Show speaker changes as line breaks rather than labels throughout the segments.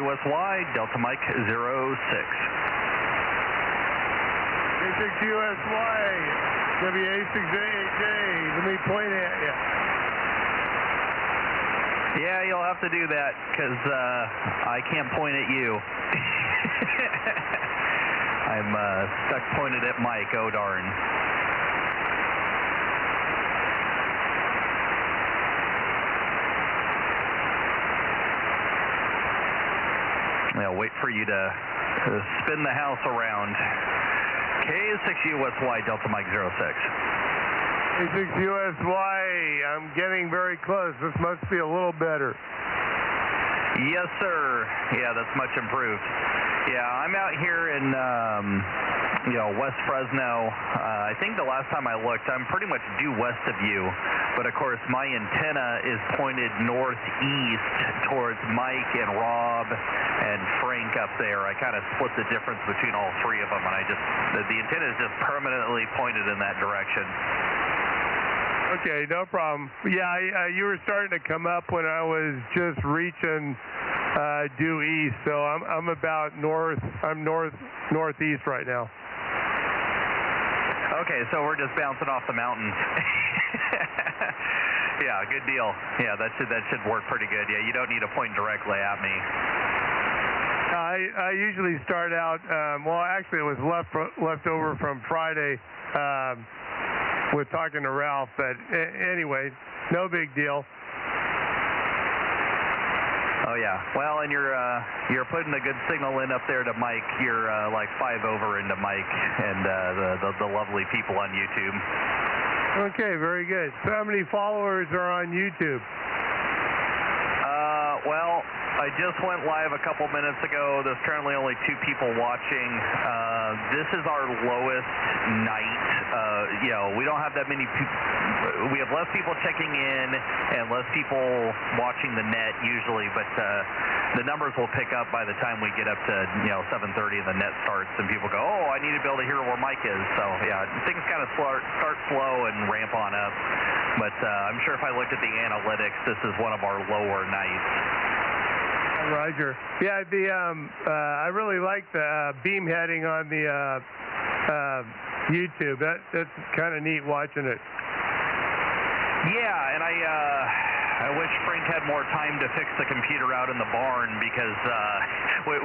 A6USY, Delta Mike 06.
A6USY, WA6JJ, let me point at you.
Yeah, you'll have to do that, because I can't point at you. I'm stuck pointed at Mike, oh darn. I'll wait for you to spin the house around. K6USY, Delta Mike 06.
A6USY, I'm getting very close. This must be a little better.
Yes, sir. Yeah, that's much improved. Yeah, I'm out here in, West Fresno. I think the last time I looked, I'm pretty much due west of you. But, of course, my antenna is pointed northeast towards Mike and Rob and Frank up there. I kind of split the difference between all three of them, and the antenna is just permanently pointed in that direction.
Okay, no problem. Yeah, you were starting to come up when I was just reaching due east, so I'm about northeast right now.
Okay, so we're just bouncing off the mountains. Yeah, good deal. Yeah, that should work pretty good. Yeah, you don't need to point directly at me.
I usually start out. Well, actually, it was left over from Friday. With talking to Ralph, but anyway, no big deal.
Oh yeah, well, and you're putting a good signal in up there to Mike. You're like 5 over into Mike and the lovely people on YouTube.
Okay, very good. So how many followers are on YouTube?
Well, I just went live a couple minutes ago. There's currently only 2 people watching. This is our lowest night. We don't have that many people. We have less people checking in and less people watching the net usually, but the numbers will pick up by the time we get up to 7:30 and the net starts and people go, oh, I need to be able to hear where Mike is. So yeah, things kind of start slow and ramp on up. But I'm sure if I looked at the analytics, this is one of our lower nights.
Roger. Yeah, I really like the beam heading on the YouTube. That's kind of neat watching it.
Yeah, and I wish Frank had more time to fix the computer out in the barn because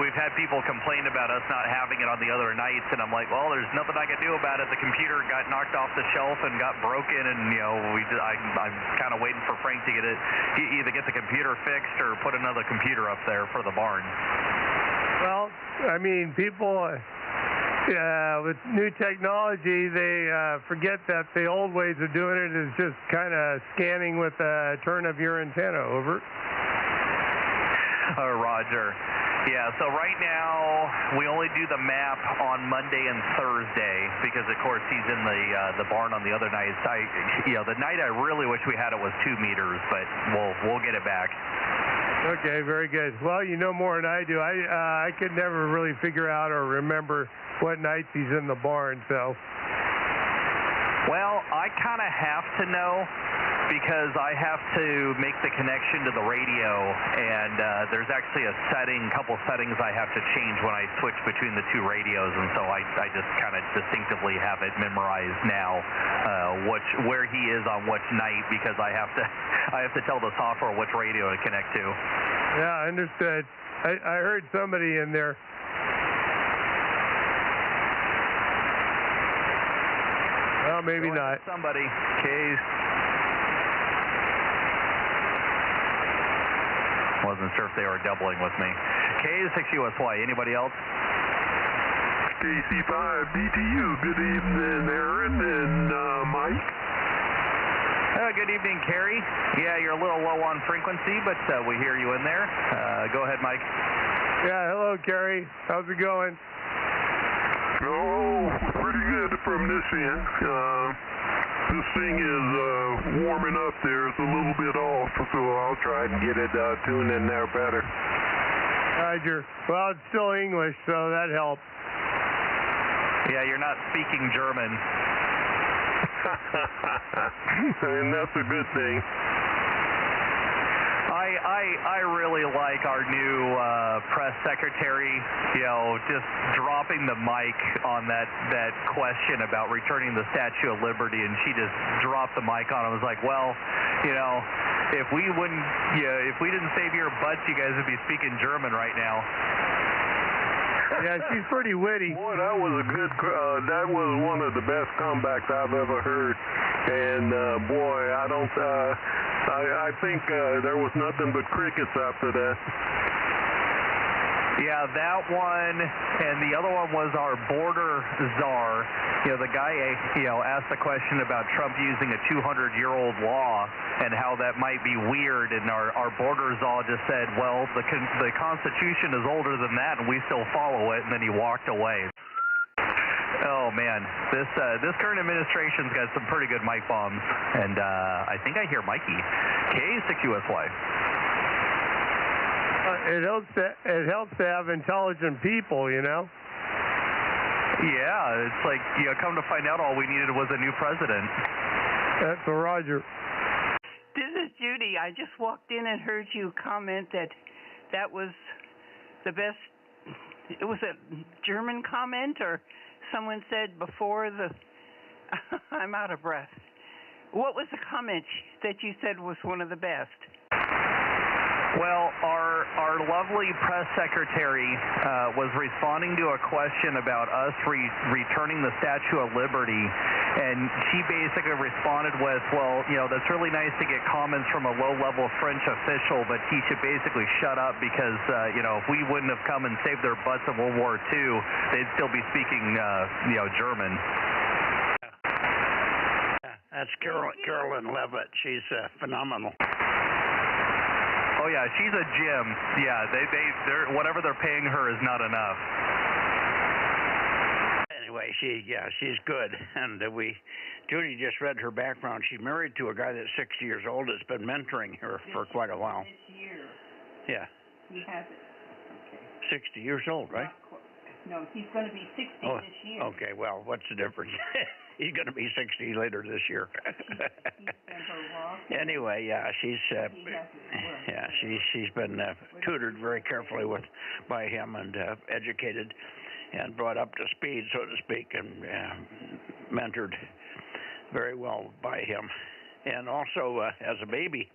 we've had people complain about us not having it on the other nights, and I'm like, well, there's nothing I can do about it. The computer got knocked off the shelf and got broken, and I'm kind of waiting for Frank to either get the computer fixed or put another computer up there for the barn.
Well, I mean, people. With new technology, they forget that the old ways of doing it is just kind of scanning with a turn of your antenna. Over.
Roger. Yeah, so right now we only do the map on Monday and Thursday because, of course, he's in the barn on the other nights. The night I really wish we had it was 2 meters, but we'll get it back.
Okay, very good. Well, you know more than I do. I could never really figure out or remember what nights he's in the barn, so.
Well, I kind of have to know because I have to make the connection to the radio, and there's actually a couple settings I have to change when I switch between the 2 radios, and so I just kind of distinctively have it memorized now, where he is on which night, because I have to tell the software which radio to connect to.
Yeah, understood. I heard somebody in there. Well, maybe not.
Somebody. Case. Wasn't sure if they were doubling with me. K6USY. Anybody else?
KC5BTU. Good evening, Aaron and Mike.
Good evening, Kerry. Yeah, you're a little low on frequency, but we hear you in there. Go ahead, Mike.
Yeah, hello, Kerry. How's it going?
Oh, pretty good from this end. This thing is warming up there. It's a little bit off, so I'll try and get it tuned in there better.
Roger. Well, it's still English, so that helps.
Yeah, you're not speaking German.
And that's a good thing.
I really like our new press secretary, just dropping the mic on that question about returning the Statue of Liberty, and she just dropped the mic on it. I was like, well, if we didn't save your butts, you guys would be speaking German right now.
Yeah, she's pretty witty.
Boy, that was a good, that was one of the best comebacks I've ever heard. And, boy, I think there was nothing but crickets after that.
Yeah, that one, and the other one was our border czar. The guy, asked the question about Trump using a 200-year-old law and how that might be weird, and our border czar just said, well, the Constitution is older than that, and we still follow it, and then he walked away. Oh, man, this current administration's got some pretty good mic bombs, and I think I hear Mikey. K6USY.
It helps to have intelligent people,
Yeah, it's like, come to find out all we needed was a new president.
That's a Roger.
This is Judy. I just walked in and heard you comment that was the best. It was a German comment, or someone said before the... I'm out of breath. What was the comment that you said was one of the best?
Well, our lovely press secretary was responding to a question about us returning the Statue of Liberty, and she basically responded with, well, that's really nice to get comments from a low-level French official, but he should basically shut up because, if we wouldn't have come and saved their butts in World War II, they'd still be speaking, German.
That's Carolyn Levitt. She's phenomenal.
Oh yeah, she's a gem. Yeah, they're whatever they're paying her is not enough.
Anyway, she's good. And Judy just read her background. She's married to a guy that's 60 years old that's been mentoring her for quite a while.
This year.
Yeah.
He has it. Okay.
60 years old, right?
No, he's going to be 60 this year.
Okay, well, what's the difference? He's going to be 60 later this year. Anyway, yeah, she's been tutored very carefully by him and educated and brought up to speed, so to speak, and mentored very well by him. And also as a baby,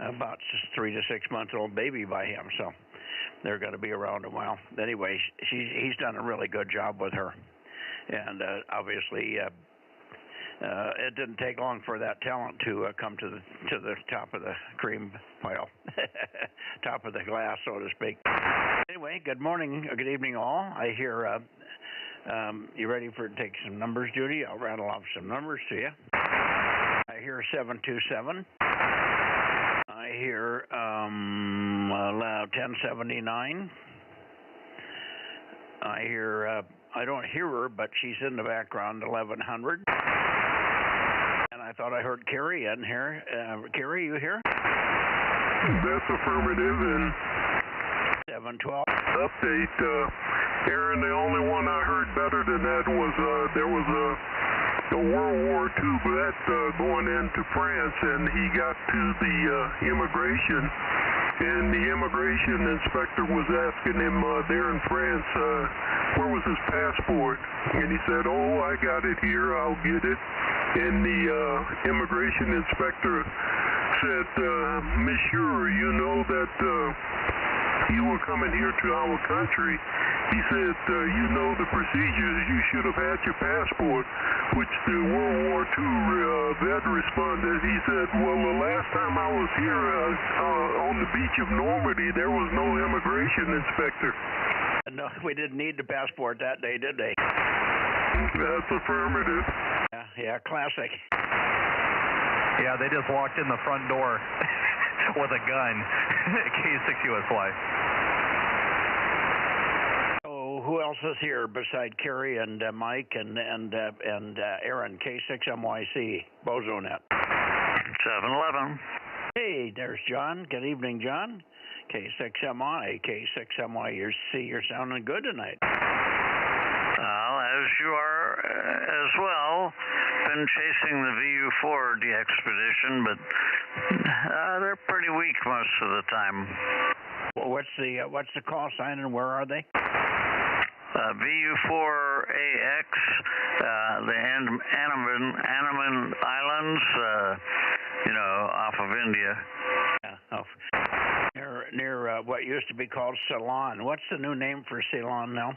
about 3 to 6 months old baby by him, so they're going to be around a while. Anyway, he's done a really good job with her, and obviously it didn't take long for that talent to come to the top of the cream pile, top of the glass, so to speak. Anyway, good morning, good evening, all. I hear you ready to take some numbers, Judy? I'll rattle off some numbers to you. I hear 727. I hear 1079. I hear, I don't hear her, but she's in the background, 1100. And I thought I heard Carrie in here. Carrie, you here?
That's affirmative. And
712.
Update, Aaron, the only one I heard better than that was there was a World War II vet going into France, and he got to the immigration, and the immigration inspector was asking him there in France, where was his passport? And he said, oh, I got it here, I'll get it. And the immigration inspector said, Monsieur, you know that you were coming here to our country. He said, you know the procedures, you should have had your passport, which the World War II vet responded. He said, well, the last time I was here on the beach of Normandy, there was no immigration inspector.
No, we didn't need the passport that day, did they?
That's affirmative.
Yeah, classic.
Yeah, they just walked in the front door with a gun. K6USY.
Who else is here beside Carrie and Mike and Aaron? K6MYC, Bozo Net.
711.
Hey, there's John. Good evening, John. K6MI, K6MY. You're sounding good tonight.
Well, as you are as well, been chasing the VU-4 de-expedition, but they're pretty weak most of the time.
Well, what's the call sign and where are they?
VU-4AX, the Andaman Islands, off of India.
Near what used to be called Ceylon. What's the new name for Ceylon now?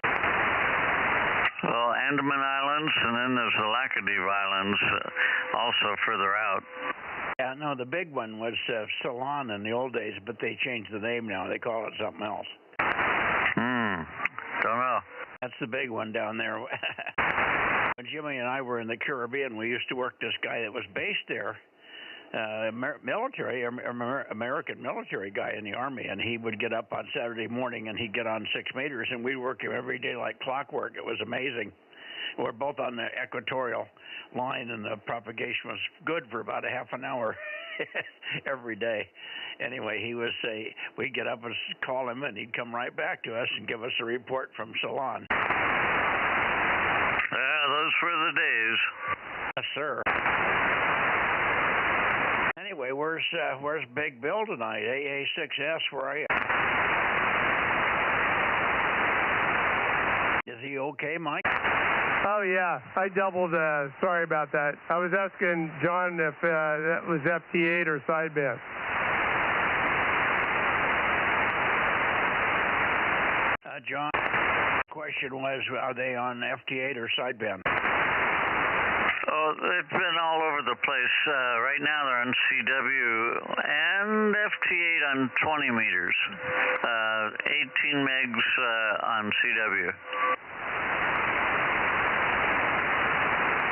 Well, Andaman Islands, and then there's the Laccadive Islands, also further out.
Yeah, no, the big one was Ceylon in the old days, but they changed the name now. They call it something else.
Don't know.
That's the big one down there. When Jimmy and I were in the Caribbean, we used to work this guy that was based there, American military guy in the Army, and he would get up on Saturday morning and he'd get on 6 meters, and we'd work him every day like clockwork. It was amazing. We're both on the equatorial line, and the propagation was good for about a half an hour every day. Anyway, we'd get up and call him, and he'd come right back to us and give us a report from Ceylon.
Yeah, those were the days.
Yes, sir. Anyway, where's Big Bill tonight? AA6S, where are you? Is he okay, Mike?
Oh, yeah. I doubled. Sorry about that. I was asking John if that was FT8 or sideband.
John, the question was, are they on FT8 or sideband?
Oh, they've been all over the place. Right now they're on CW and FT8 on 20 meters. 18 megs on CW.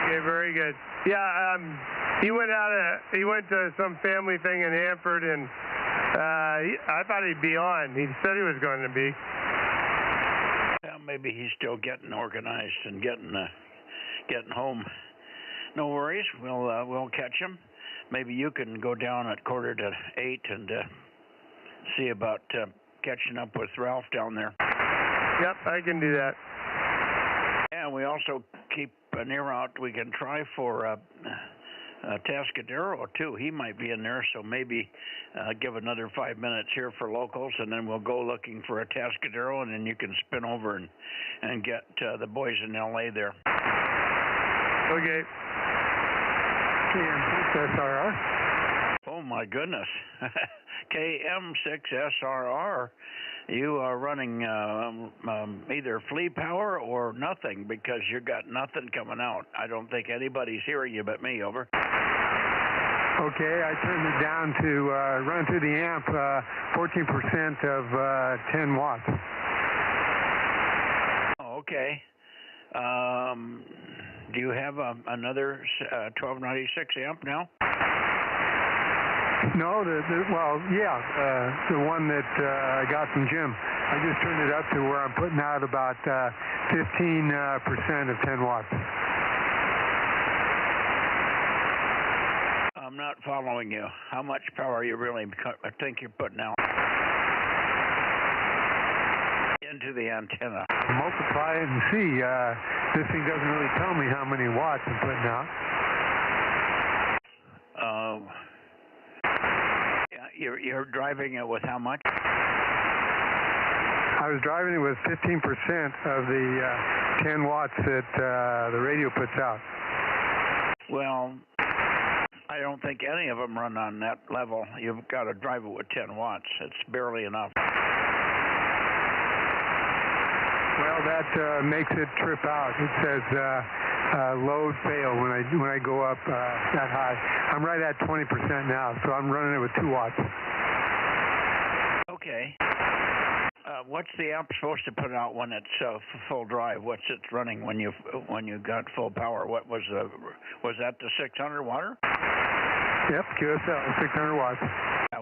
Okay, very good. Yeah, he went to some family thing in Hanford, and I thought he'd be on. He said he was going to be.
Well, maybe he's still getting organized and getting home. No worries. We'll catch him. Maybe you can go down at 7:45 and see about catching up with Ralph down there.
Yep, I can do that.
And we also keep an ear out. We can try for Tascadero too. He might be in there, so maybe give another 5 minutes here for locals, and then we'll go looking for a Tascadero, and then you can spin over and get the boys in LA there.
Okay.
KM6SRR.
Oh my goodness. KM6SRR. You are running either flea power or nothing, because you got nothing coming out. I don't think anybody's hearing you but me. Over.
Okay, I turned it down to run through the amp 14% of 10 watts.
Oh, okay. Do you have another 1296 amp now?
No, the one that I got from Jim. I just turned it up to where I'm putting out about 15% of 10 watts.
I'm not following you. How much power are you really think you're putting out into the antenna?
Multiply it and see. This thing doesn't really tell me how many watts I'm putting out.
You're driving it with how much?
I was driving it with 15% of the 10 watts that the radio puts out.
Well, I don't think any of them run on that level. You've got to drive it with 10 watts. It's barely enough.
Well, that makes it trip out. It says load fail when I go up that high. I'm right at 20% now, so I'm running it with 2 watts.
Okay. What's the amp supposed to put out when it's full drive? What's it running when you got full power? What was that the 600 watt?
Yep, QSL 600 watts.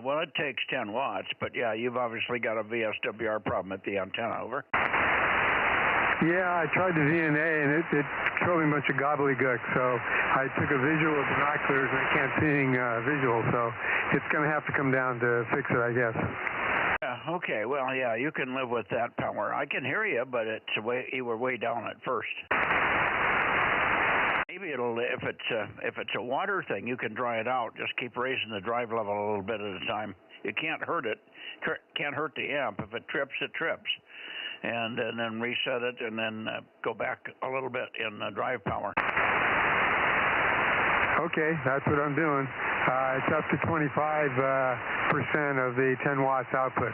Well, it takes 10 watts, but yeah, you've obviously got a VSWR problem at the antenna. Over.
Yeah, I tried the VNA, and it showed me a bunch of gobbledygook, so I took a visual with binoculars, and I can't see anything visual, so it's going to have to come down to fix it, I guess.
Yeah, Okay. Well, yeah, you can live with that power. I can hear you, but you were way down at first. Maybe if it's a water thing, you can dry it out. Just keep raising the drive level a little bit at a time. You can't hurt it. Can't hurt the amp. If it trips, it trips. And then reset it, and then go back a little bit in drive power.
Okay, that's what I'm doing. It's up to 25% of the 10 watts output.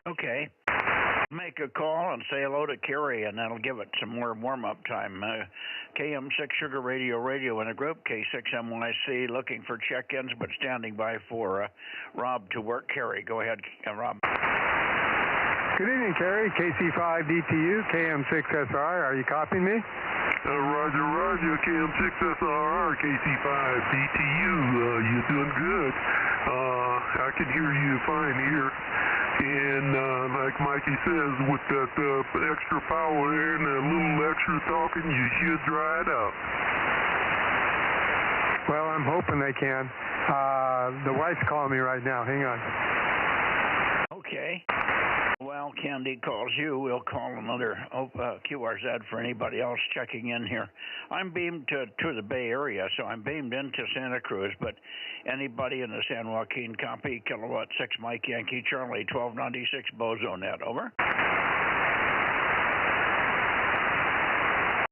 Okay. Make a call and say hello to Kerry, and that'll give it some more warm-up time. KM6 Sugar Radio in a group, K6MYC, looking for check-ins, but standing by for Rob to work. Kerry, go ahead, Rob.
Good evening, Kerry. KC5DTU, KM6SR. Are you copying me?
Roger, KM6SR, KC5DTU. You're doing good. I can hear you fine here. And like Mikey says, with that extra power and a little extra talking, you should dry it out.
Well, I'm hoping they can. The wife's calling me right now. Hang on.
Okay. While Candy calls you, we'll call another QRZ for anybody else checking in here. I'm beamed to the Bay Area, so I'm beamed into Santa Cruz, but anybody in the San Joaquin copy, kilowatt 6 Mike Yankee Charlie 1296 Bozo Net, over.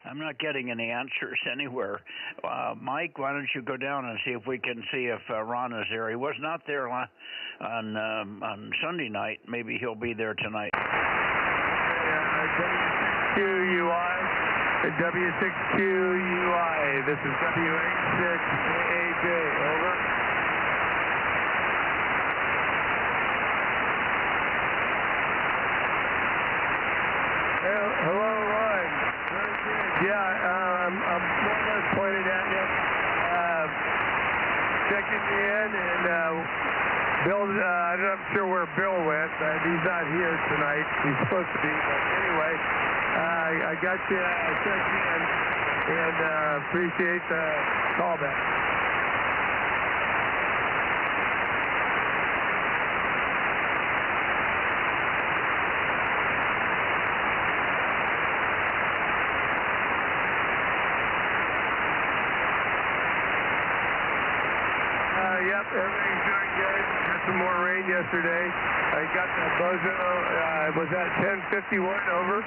I'm not getting any answers anywhere. Mike, why don't you go down and see if we can see if Ron is there. He was not there on Sunday night. Maybe he'll be there tonight.
W6QUI. W6QUI. This is W86AAJ. Over. Hello, Ron. Very good. Yeah, I'm more or less pointed at you. Checking in, and Bill, I'm not sure where Bill went, but he's not here tonight. He's supposed to be, but anyway, I got you checked in, and appreciate the callback. Yep, everything's doing good. Got some more rain yesterday. I got the Bozo, was that 1051, over?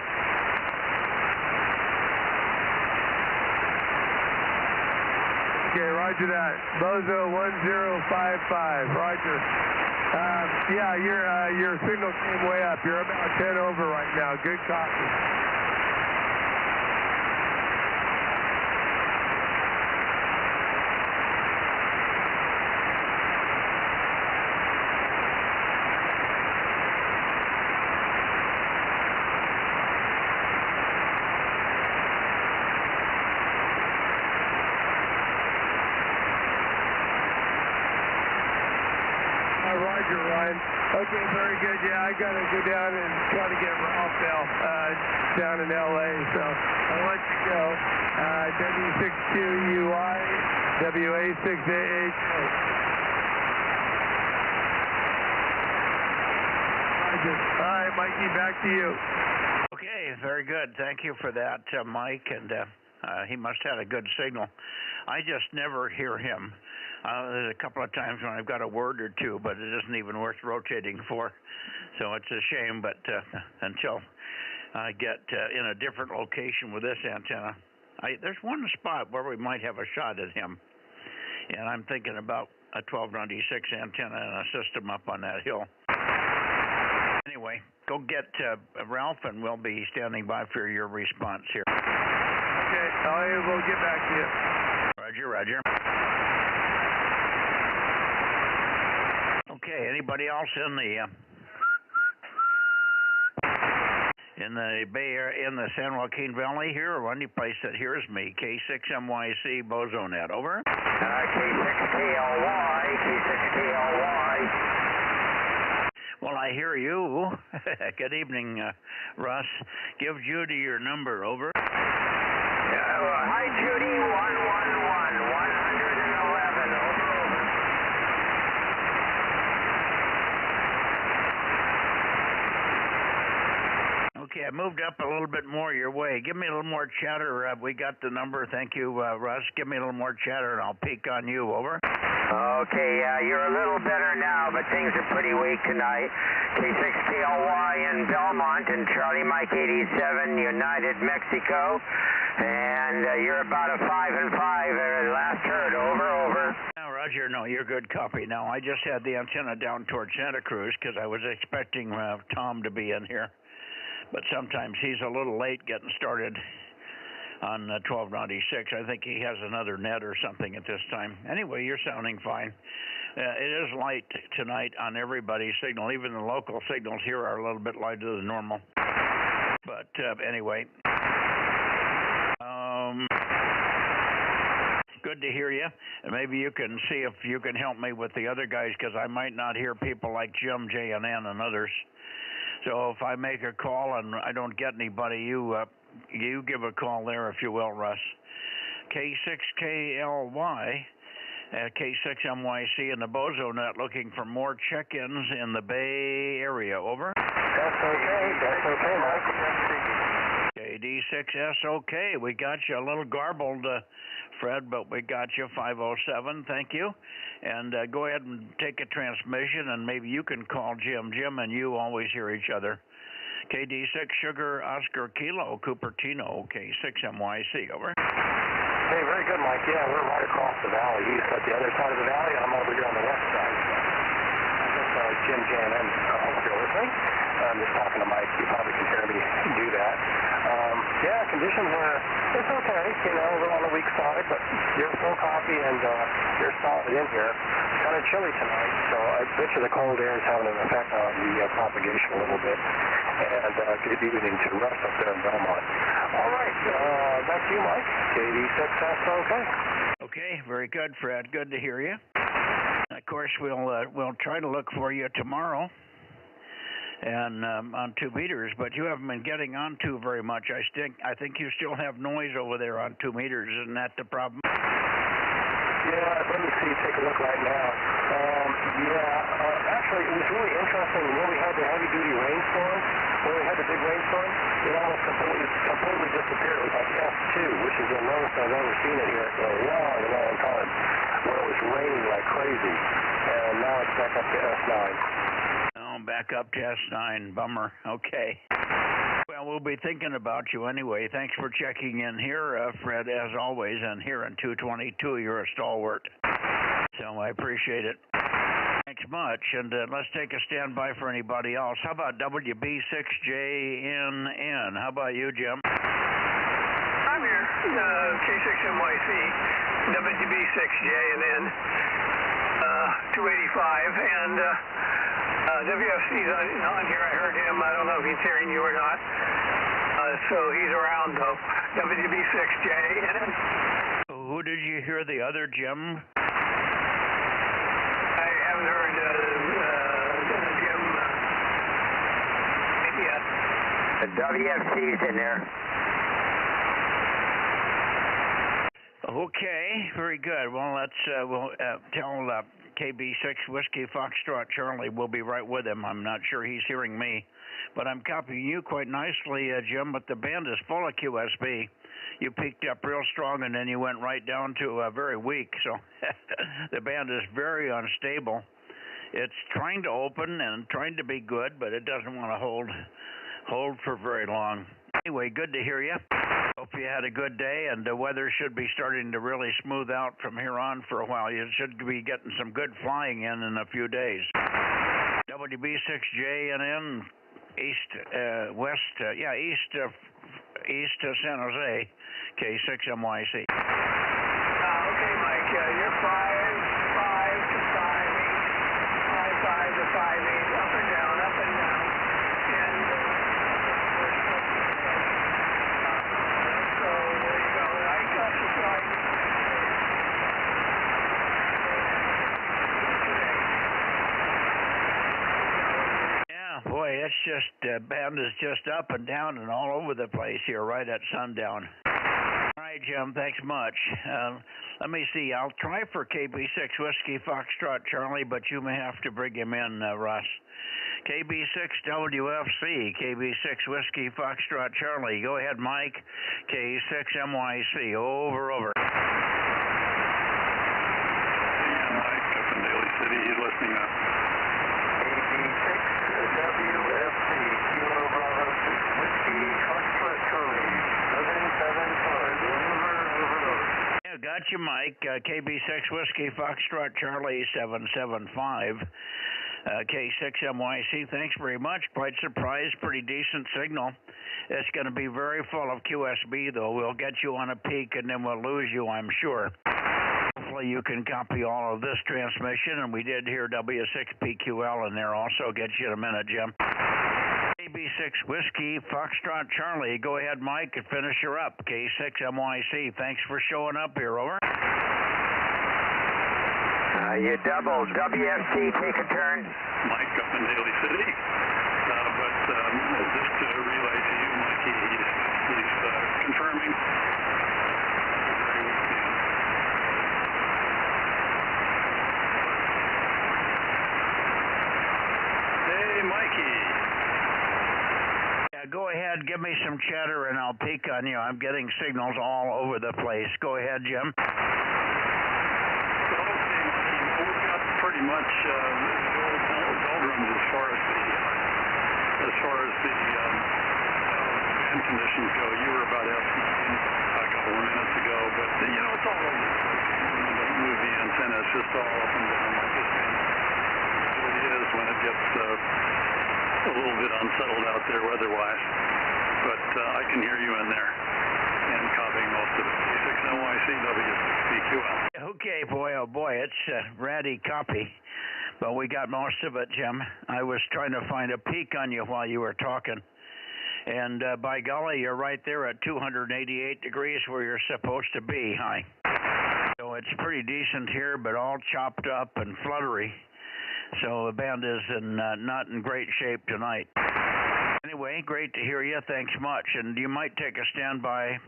Okay, roger that. Bozo 1055, roger. Yeah, your signal came way up. You're about 10 over right now. Good copy. Roger, Ryan. Okay, very good. Yeah, I got to go down and try to get Ralph now down in L.A., so I'll let you go. W6QUI, WA6AH. Roger. All right, Mikey, back to you.
Okay, very good. Thank you for that, Mike, and he must have a good signal. I just never hear him. There's a couple of times when I've got a word or two, but it isn't even worth rotating for. So it's a shame, but until I get in a different location with this antenna, there's one spot where we might have a shot at him. And I'm thinking about a 1296 antenna and a system up on that hill. Anyway, go get Ralph, and we'll be standing by for your response here.
Okay, we'll get back to you.
Roger. Okay, anybody else in the Bay Area, in the San Joaquin Valley here, or any place that hears me? K6MYC Bozo Net, over.
K6KLY.
Well, I hear you. Good evening, Russ. Give Judy your number, over.
Hi, Judy, 111, 111, over.
Okay, I moved up a little bit more your way. Give me a little more chatter. We got the number. Thank you, Russ. Give me a little more chatter, and I'll peek on you. Over.
Okay, you're a little better now, but things are pretty weak tonight. K6KLY in Belmont and Charlie Mike 87, United Mexico. And you're about a 5 and 5. Last heard. Over.
Now, Roger, no, you're good. Copy. Now, I just had the antenna down towards Santa Cruz because I was expecting Tom to be in here. But sometimes he's a little late getting started on 1296. I think he has another net or something at this time. Anyway, you're sounding fine. It is light tonight on everybody's signal. Even the local signals here are a little bit lighter than normal. But anyway, good to hear you. And maybe you can see if you can help me with the other guys, because I might not hear people like Jim, J&N, and others. So if I make a call and I don't get anybody, you give a call there, if you will, Russ. K6KLY, K6MYC, and the Bozo Net looking for more check-ins in the Bay Area. Over.
That's okay, Mike.
KD6SOK, we got you a little garbled, Fred, but we got you. 507, thank you. And go ahead and take a transmission, and maybe you can call Jim. Jim and you always hear each other. KD6 Sugar Oscar Kilo Cupertino, K6MYC. Over.
Hey, very good, Mike. Yeah, we're right across the valley. He's at the other side of the valley, and I'm over here on the west side. So I think Jim, Jan, and hope you're listening. I'm just talking to Mike. You probably can hear me do that. Yeah, conditions are, it's okay. You know, we're on the weak side, but you're full copy and you're solid in here. It's kind of chilly tonight, so I bet you the cold air is having an effect on the propagation a little bit. And good evening to Russ up there in Belmont. All right, back to you, Mike. KD6SOK.
Okay, very good, Fred. Good to hear you. Of course, we'll try to look for you tomorrow and on 2 meters, but you haven't been getting on 2 very much. I think you still have noise over there on 2 meters. Isn't that the problem?
Yeah, let me see. Take a look right now. Actually, it was really interesting when we had the heavy-duty rainstorm. When we had the big rainstorm, it almost completely disappeared. It was like S2, which is the lowest I've ever seen it here for a long, long time, where it was raining like crazy. And now it's back up to S9.
Back up to S9. Bummer. Okay. Well, we'll be thinking about you anyway. Thanks for checking in here, Fred, as always. And here in 222, you're a stalwart. So I appreciate it. Thanks much. And let's take a standby for anybody else. How about WB6JNN? How about you, Jim?
I'm here. K6MYC, WB6JNN, 285, and WFC's on here. I heard him. I don't know if he's hearing you or not. So he's around, though. WB6JNN.
Who did you hear the other Jim?
I haven't heard Jim yet.
The WFC's in there.
Okay, very good. Well, we'll tell KB6 Whiskey Foxtrot Charlie we'll be right with him. I'm not sure he's hearing me, but I'm copying you quite nicely, Jim, but the band is full of QSB. You peaked up real strong, and then you went right down to very weak, so the band is very unstable. It's trying to open and trying to be good, but it doesn't want to hold for very long. Anyway, good to hear you. Hope you had a good day, and the weather should be starting to really smooth out from here on for a while. You should be getting some good flying in a few days. WB6JNN, east of San Jose, K6MYC.
Okay, Mike, you're 5 to 5 to 5, 8, up and down, and so there you go. I got you right.
Yeah, boy, it's just band is just up and down and all over the place here right at sundown. All right, Jim, thanks much. Let me see. I'll try for KB6 Whiskey Foxtrot Charlie, but you may have to bring him in, Russ. KB6WFC, KB6 Whiskey Foxtrot Charlie. Go ahead, Mike. K6MYC. Over.
Yeah, Mike up in Daly City. He's listening up.
KB6WFC, Kilo Bravo 6 Whiskey Foxtrot Charlie, 775. Over.
Yeah, got you, Mike. KB6 Whiskey Foxtrot Charlie 775. K6MYC, thanks very much. Quite surprised, pretty decent signal. It's going to be very full of QSB, though. We'll get you on a peak, and then we'll lose you, I'm sure. Hopefully you can copy all of this transmission, and we did hear W6PQL in there also. Get you in a minute, Jim. KB6 Whiskey Foxtrot Charlie. Go ahead, Mike, and finish her up. K6MYC, thanks for showing up here. Over.
You doubled. WFC, take a turn.
Mike up in Daly City. But just to relay to you, Mikey, he's confirming. Hey, Mikey.
Yeah, go ahead, give me some chatter, and I'll peek on you. I'm getting signals all over the place. Go ahead, Jim.
Pretty much doldrums as far as the band conditions go. You were about F9 a couple of minutes ago, but it's all over the place. Don't move the antenna; it's just all up and down like this band really is when it gets a little bit unsettled out there weather-wise. But I can hear you in there and copying most of it. K6NYC W6PQL.
Okay, boy, oh boy, it's a ratty copy, but we got most of it, Jim. I was trying to find a peak on you while you were talking, and by golly, you're right there at 288 degrees where you're supposed to be. Hi. So it's pretty decent here, but all chopped up and fluttery. So the band is not in great shape tonight. Anyway, great to hear you. Thanks much. And you might take a standby.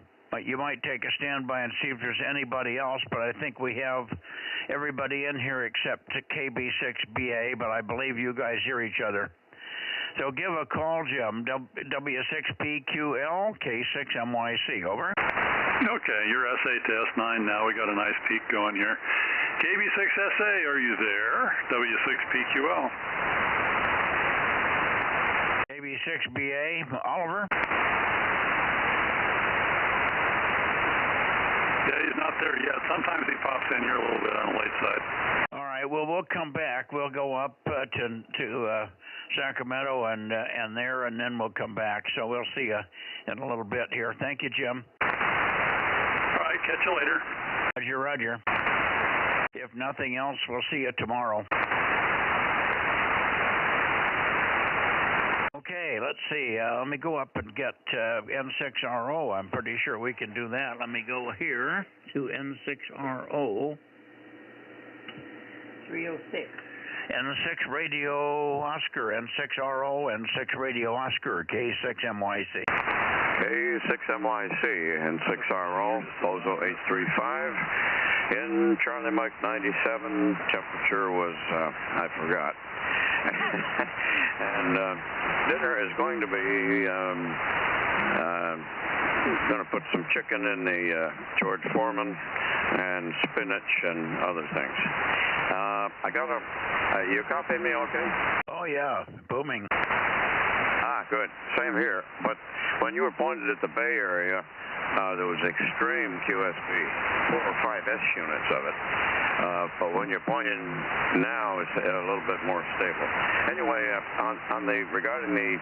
You might take a standby and see if there's anybody else, but I think we have everybody in here except KB6BA, but I believe you guys hear each other. So give a call, Jim. W6PQL, K6MYC. Over.
Okay, you're SA to S9 now. We got a nice peak going here. KB6SA, are you there? W6PQL.
KB6BA, Oliver.
Yeah, he's not there yet. Sometimes he pops in here a little bit on the late side.
All right. Well, we'll come back. We'll go up to Sacramento and there, and then we'll come back. So we'll see you in a little bit here. Thank you, Jim.
All right. Catch you later.
Roger. If nothing else, we'll see you tomorrow. Okay, let's see. Let me go up and get N6RO. I'm pretty sure we can do that. Let me go here to N6RO.
306.
N6 Radio Oscar, N6RO, N6 Radio Oscar, K6MYC.
K6MYC, N6RO, Bozo 835. In Charlie Mike 97, temperature was, I forgot. And dinner is going to be, going to put some chicken in the George Foreman and spinach and other things. I got a, you copy me okay?
Oh yeah, booming.
Ah, good. Same here. But when you were pointed at the Bay Area, there was extreme QSB, 4 or 5 S units of it. But when you're pointing now, it's a little bit more stable. Anyway, regarding the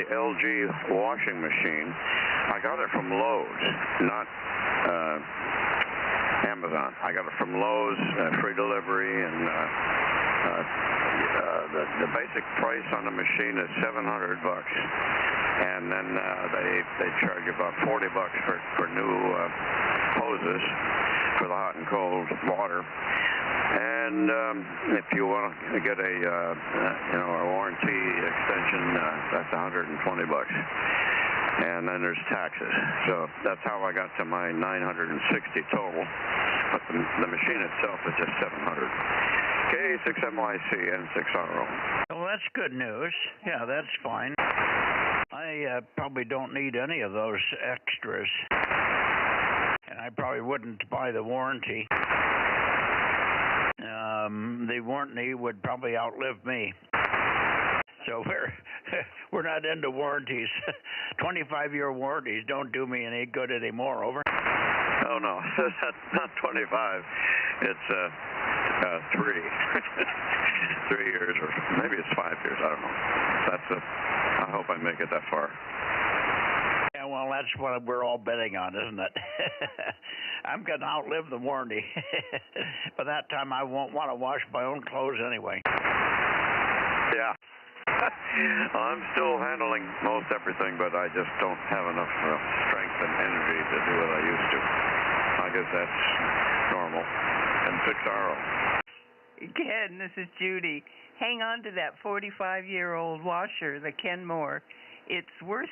LG washing machine, I got it from Lowe's, not Amazon. I got it from Lowe's, free delivery, and the basic price on the machine is $700, and then they charge about $40 for new hoses for the hot and cold water. And if you want to get a warranty extension, that's $120. And then there's taxes. So that's how I got to my $960 total. But the machine itself is just $700. K6MYC and 6RO.
Well, that's good news. Yeah, that's fine. I probably don't need any of those extras. And I probably wouldn't buy the warranty. The warranty would probably outlive me. So we're not into warranties. 25-year warranties don't do me any good anymore. Over.
Oh no, not 25. It's 3. 3 years, or maybe it's 5 years. I don't know. I hope I make it that far.
Yeah, well, that's what we're all betting on, isn't it? I'm going to outlive the warranty. By that time, I won't want to wash my own clothes anyway.
Yeah. I'm still handling most everything, but I just don't have enough strength and energy to do what I used to. I guess that's normal. And 6RO.
Ken, this is Judy. Hang on to that 45-year-old washer, the Kenmore. It's worth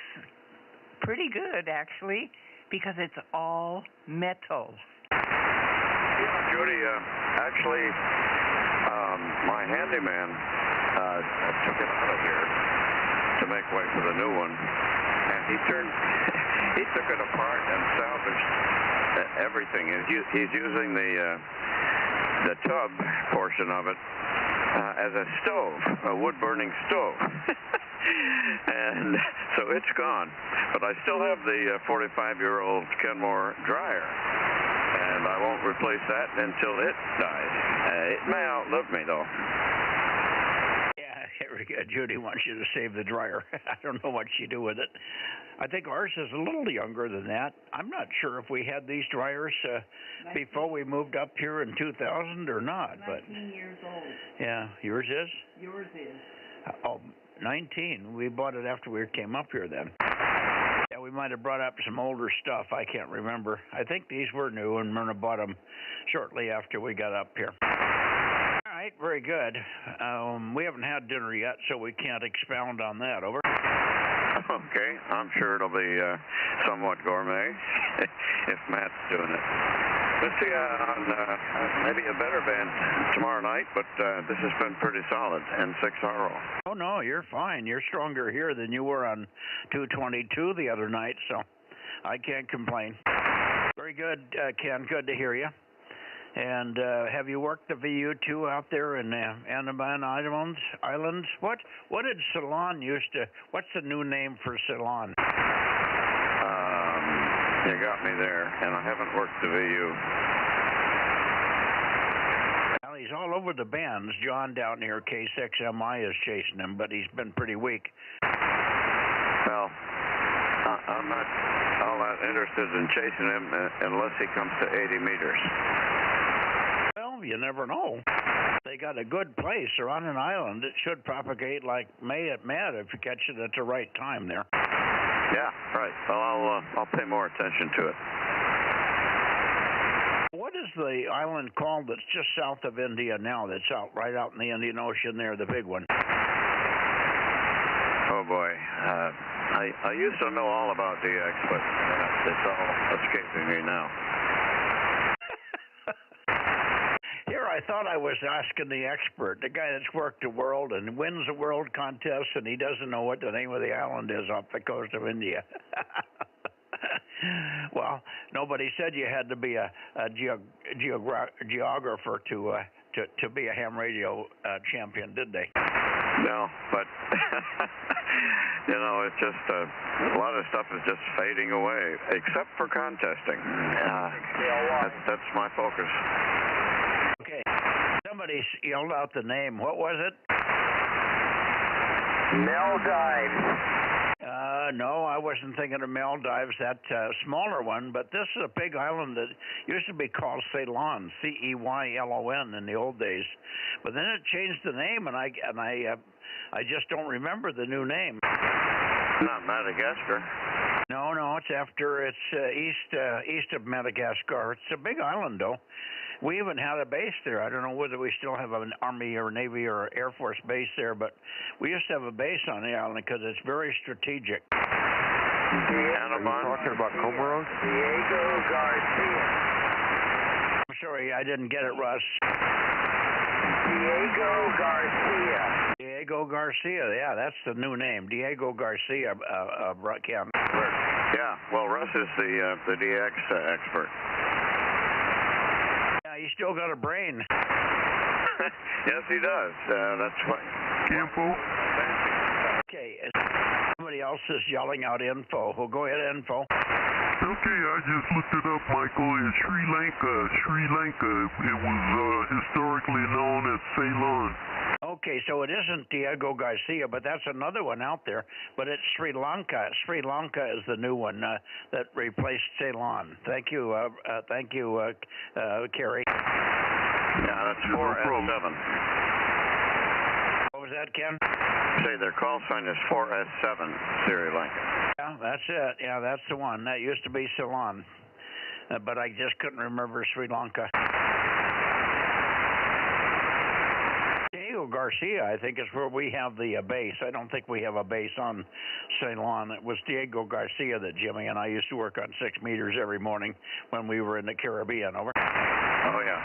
pretty good, actually, because it's all metal.
Yeah, Judy, actually, my handyman took it out of here to make way for the new one, and he took it apart and salvaged everything. He's using the tub portion of it as a stove, a wood-burning stove. And so it's gone. But I still have the 45-year-old Kenmore dryer, and I won't replace that until it dies. It may outlive me, though.
Yeah, Judy wants you to save the dryer. I don't know what she do with it. I think ours is a little younger than that. I'm not sure if we had these dryers before we moved up here in 2000 or not.
19 years old.
Yeah, yours is?
Yours is.
Oh, 19. We bought it after we came up here then. Yeah, we might have brought up some older stuff. I can't remember. I think these were new, and Myrna bought them shortly after we got up here. All right, very good. We haven't had dinner yet, so we can't expound on that. Over.
Okay, I'm sure it'll be somewhat gourmet if Matt's doing it. Let's see on maybe a better band tomorrow night, but this has been pretty solid, and 6RO.
Oh, no, you're fine. You're stronger here than you were on 222 the other night, so I can't complain. Very good, Ken. Good to hear you. And have you worked the VU2 out there in Andaman Islands? What did Ceylon used to? What's the new name for Ceylon?
You got me there, and I haven't worked the VU.
Well, he's all over the bands. John down here, K6MI, is chasing him, but he's been pretty weak.
Well, I'm not all that interested in chasing him unless he comes to 80 meters.
Well, you never know. They got a good place. They're on an island. It should propagate like May at Mad if you catch it at the right time there.
Yeah, right. Well, I'll pay more attention to it.
What is the island called that's just south of India now, that's right out in the Indian Ocean there, the big one?
Oh, boy. I used to know all about DX, but it's all escaping me now.
Here, I thought I was asking the expert, the guy that's worked the world and wins the world contest, and he doesn't know what the name of the island is off the coast of India. Well, nobody said you had to be a geographer to be a ham radio champion, did they?
No, but you know, it's just a lot of stuff is just fading away, except for contesting. That's my focus.
Okay, somebody yelled out the name. What was it?
Maldives.
No, I wasn't thinking of Maldives, that smaller one, but this is a big island that used to be called Ceylon, Ceylon in the old days. But then it changed the name, and I just don't remember the new name.
Not Madagascar.
No, it's east of Madagascar. It's a big island, though. We even had a base there. I don't know whether we still have an Army or Navy or Air Force base there, but we used to have a base on the island because it's very strategic.
Are you talking about Comoros?
Diego Garcia.
I'm sorry, I didn't get it, Russ.
Diego Garcia.
Diego Garcia, yeah, that's the new name. Diego Garcia, Ken.
Yeah, well, Russ is the DX expert.
Yeah, he's still got a brain.
Yes, he does. That's what.
Campo.
Okay, somebody else is yelling out info. Well, go ahead, info.
Okay, I just looked it up, Michael. In Sri Lanka, it was historically known as Ceylon.
Okay, so it isn't Diego Garcia, but that's another one out there. But it's Sri Lanka. Sri Lanka is the new one that replaced Ceylon. Thank you, Kerry.
Yeah, that's 4S7.
What was that, Ken?
Say their call sign is 4S7, Sri Lanka.
Yeah, that's it. Yeah, that's the one. That used to be Ceylon, but I just couldn't remember Sri Lanka. Diego Garcia, I think, is where we have the base. I don't think we have a base on Ceylon. It was Diego Garcia that Jimmy and I used to work on 6 meters every morning when we were in the Caribbean. Over.
Oh, yeah.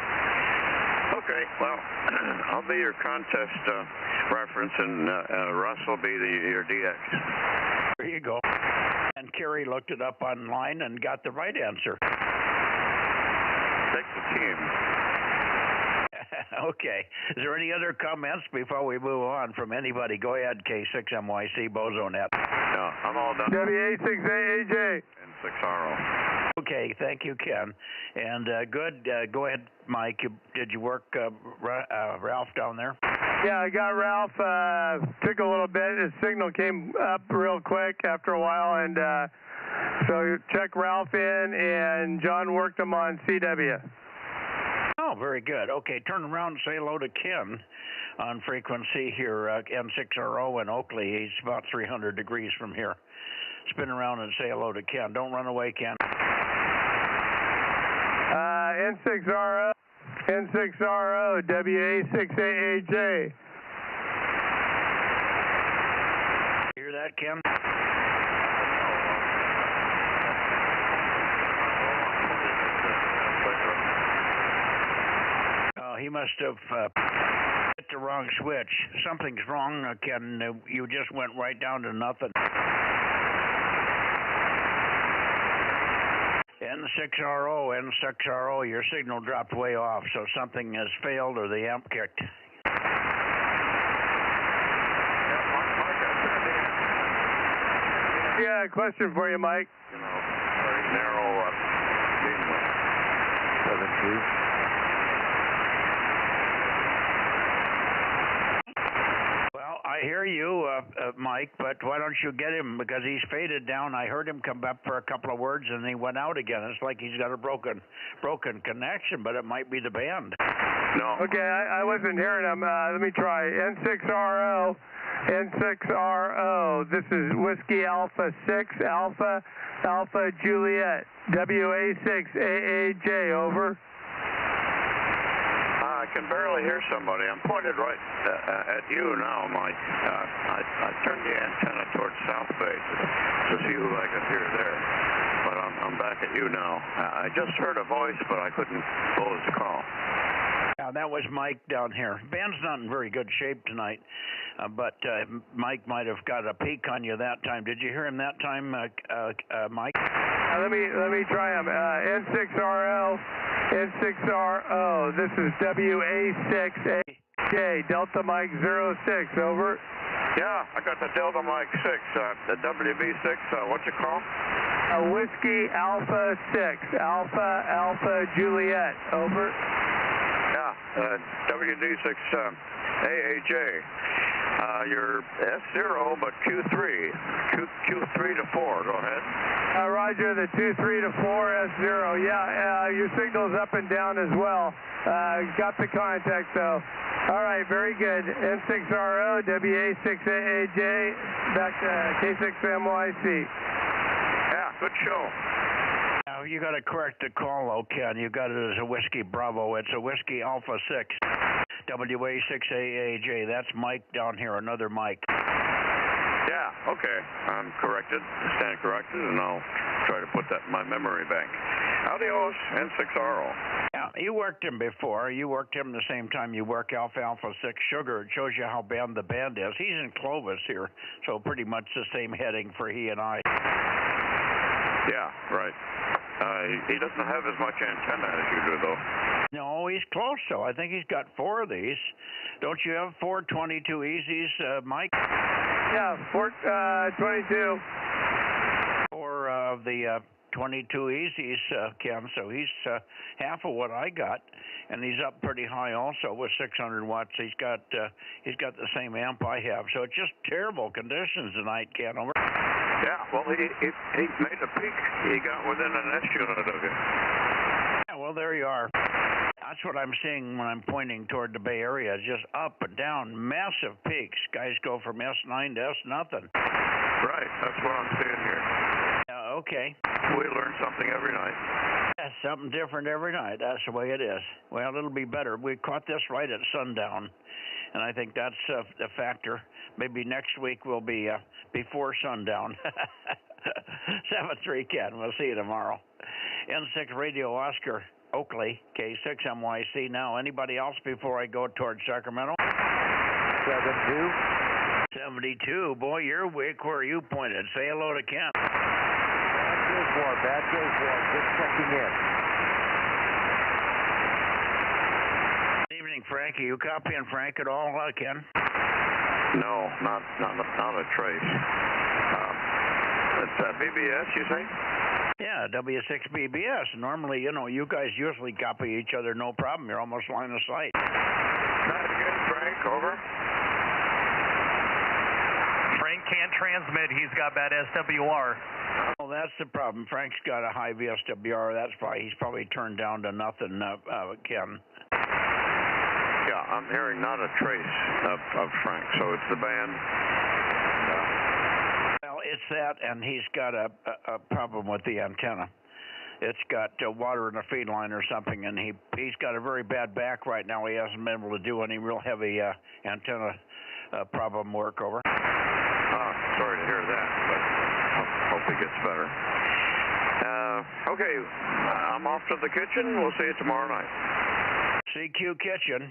Okay, well, I'll be your contest reference, and Russ will be your DX.
There you go. And Kerry looked it up online and got the right answer.
Take the team.
Okay. Is there any other comments before we move on from anybody? Go ahead, K6MYC, Bozo Net.
No, I'm all done.
WA6AAJ.
And 6RO.
Okay, thank you, Ken. And good. Go ahead, Mike. Did you work Ralph down there?
Yeah, I got Ralph. Took a little bit. His signal came up real quick after a while, and so check Ralph in, and John worked him on CW.
Oh, very good. Okay, turn around and say hello to Ken on frequency here, N6RO in Oakley. He's about 300 degrees from here. Spin around and say hello to Ken. Don't run away, Ken.
N6RO, WA6AAJ.
Hear that, Ken? He must have hit the wrong switch. Something's wrong, Ken. You just went right down to nothing. N6RO, your signal dropped way off, so something has failed or the amp kicked.
Yeah, question for you, Mike.
You know, very narrow beam.
I hear you, Mike, but why don't you get him? Because he's faded down. I heard him come up for a couple of words, and he went out again. It's like he's got a broken connection, but it might be the band.
No.
Okay, I wasn't hearing him. Let me try. N6RO. This is Whiskey Alpha 6, Alpha Juliet. WA6AAJ, over.
I can barely hear somebody. I'm pointed right at you now, Mike. I turned the antenna towards South Bay to see who I could hear there. But I'm back at you now. I just heard a voice, but I couldn't close the call.
Yeah, that was Mike down here. Band's not in very good shape tonight, but Mike might have got a peek on you that time. Did you hear him that time, Mike?
Let me try him. N6RO. This is WA6AJ, Delta Mike 06, over.
Yeah, I got the Delta Mike 6, the WB6, what's it called?
Whiskey Alpha 6, Alpha Juliet, over.
Yeah, WD6 AAJ. You're S0, but Q3 to 4. Go ahead.
Roger, the 2-3 to 4 S0. Yeah, your signal's up and down as well. Got the contact though. All right, very good. N6RO, WA6AAJ, back to K6MYC.
Yeah, good show.
Now you got to correct the call, though, Ken. You got it as a Whiskey Bravo. It's a Whiskey Alpha 6, WA6AAJ. That's Mike down here, another Mike.
Yeah, okay. I'm corrected. Stand corrected, and I'll try to put that in my memory bank. Adios, N6RO.
Yeah, Yeah, you worked him before. You worked him the same time you work Alfalfa 6 Sugar. It shows you how bad the band is. He's in Clovis here, so pretty much the same heading for he and I.
Yeah, right. He doesn't have as much antenna as you do, though.
No, he's close, though. I think he's got 4 of these. Don't you have 4 22 Easies, Mike?
Yeah, 22.
4 of the 22 Easies, Ken, so he's half of what I got, and he's up pretty high also with 600 watts. He's got the same amp I have, so it's just terrible conditions tonight, Ken. Over.
Yeah, well, he made a peak. He got within an S unit of you.
Yeah, well, there you are. That's what I'm seeing when I'm pointing toward the Bay Area, just up and down, massive peaks. Guys go from S9 to S nothing.
Right, that's what I'm seeing here.
Okay.
We learn something every night.
Yeah, something different every night. That's the way it is. Well, it'll be better. We caught this right at sundown, and I think that's the factor. Maybe next week will be before sundown. 7-3, Ken. We'll see you tomorrow. N6 Radio Oscar Oakley, K6MYC. Now, anybody else before I go towards Sacramento?
72.
72. Boy, you're weak where you pointed. Say hello to Ken.
Bad Joe's War, just checking in.
Good evening, Frank. Are you copying Frank at all, Ken?
No, not a trace. It's BBS, you say?
Yeah, W6BBS. Normally, you guys usually copy each other, no problem. You're almost line of sight.
That's good, Frank. Over.
Frank can't transmit. He's got bad SWR.
Well, that's the problem. Frank's got a high VSWR. He's probably turned down to nothing, Ken.
Yeah, I'm hearing not a trace of Frank, so it's the band.
Well, it's that, and he's got a problem with the antenna. It's got water in the feed line or something, and he's got a very bad back right now. He hasn't been able to do any real heavy antenna problem work. Over.
Sorry to hear that, but hope he gets better. Okay, I'm off to the kitchen. We'll see you tomorrow night.
CQ Kitchen.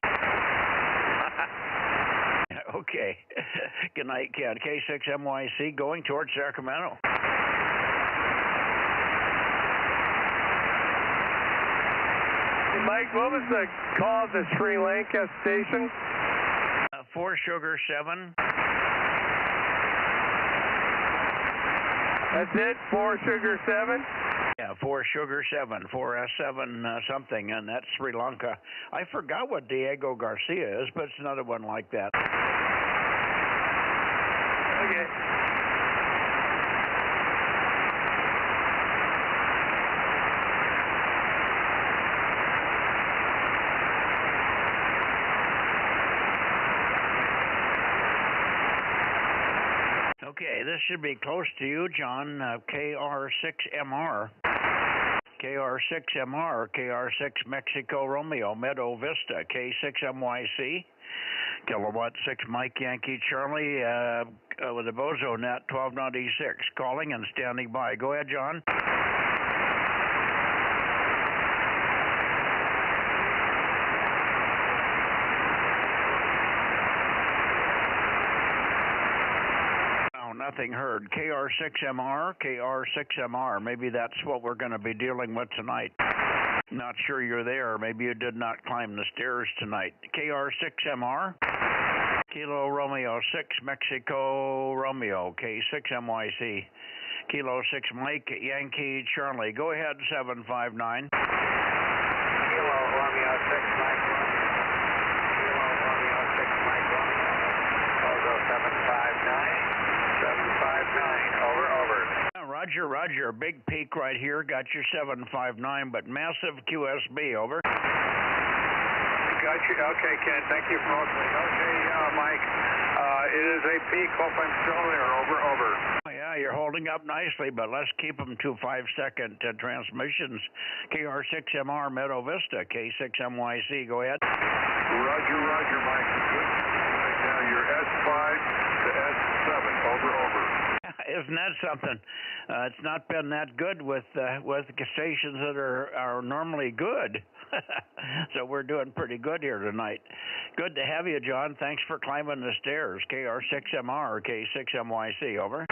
Okay. Good night, Ken. K6MYC going towards Sacramento.
Hey, Mike, what was the call of the Sri Lanka station?
4 Sugar 7.
That's it? 4 Sugar 7?
Yeah, 4 Sugar 7, 4S7 something, and that's Sri Lanka. I forgot what Diego Garcia is, but it's another one like that.
Okay.
Okay, this should be close to you, John. KR6MR. KR6MR, KR6 Mexico Romeo, Meadow Vista, K6MYC, Kilowatt 6 Mike Yankee Charlie with a Bozo Net 1296, calling and standing by. Go ahead, John. Nothing heard. KR6MR, KR6MR. Maybe that's what we're going to be dealing with tonight. Not sure you're there. Maybe you did not climb the stairs tonight. KR6MR, Kilo Romeo 6 Mexico Romeo, K6MYC, Kilo 6 Mike Yankee Charlie. Go ahead, 759.
Kilo Romeo 6 Mike Romeo. Kilo Romeo 6 Mike Romeo. Bozo 759. 759, over.
Roger. Big peak right here. Got your 759, but massive QSB, over.
Got you. Okay, Ken. Thank you for listening. Okay, Mike. It is a peak. Hope I'm still there. Over.
Yeah, you're holding up nicely, but let's keep them to 5-second transmissions. KR6MR Meadow Vista, K6MYC. Go ahead.
Roger, Mike. Good. Right now you're S5 to S7. Over.
Isn't that something? It's not been that good with stations that are normally good. So we're doing pretty good here tonight. Good to have you, John. Thanks for climbing the stairs. KR6MR, K6MYC, over.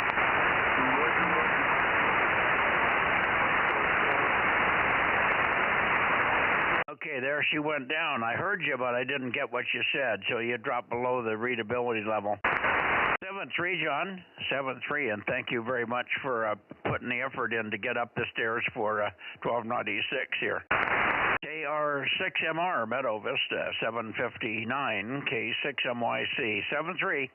Okay, there she went down. I heard you, but I didn't get what you said, so you dropped below the readability level. 7-3, John. 7-3, and thank you very much for putting the effort in to get up the stairs for 1296 here. KR6MR, Meadow Vista, 759, K6MYC, 7-3.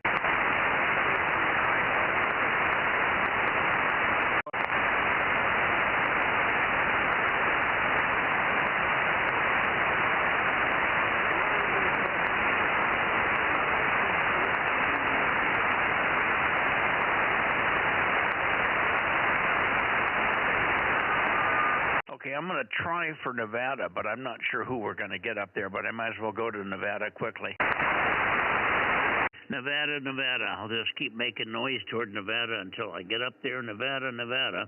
Okay, I'm going to try for Nevada, but I'm not sure who we're going to get up there, but I might as well go to Nevada quickly. Nevada, Nevada. I'll just keep making noise toward Nevada until I get up there. Nevada, Nevada.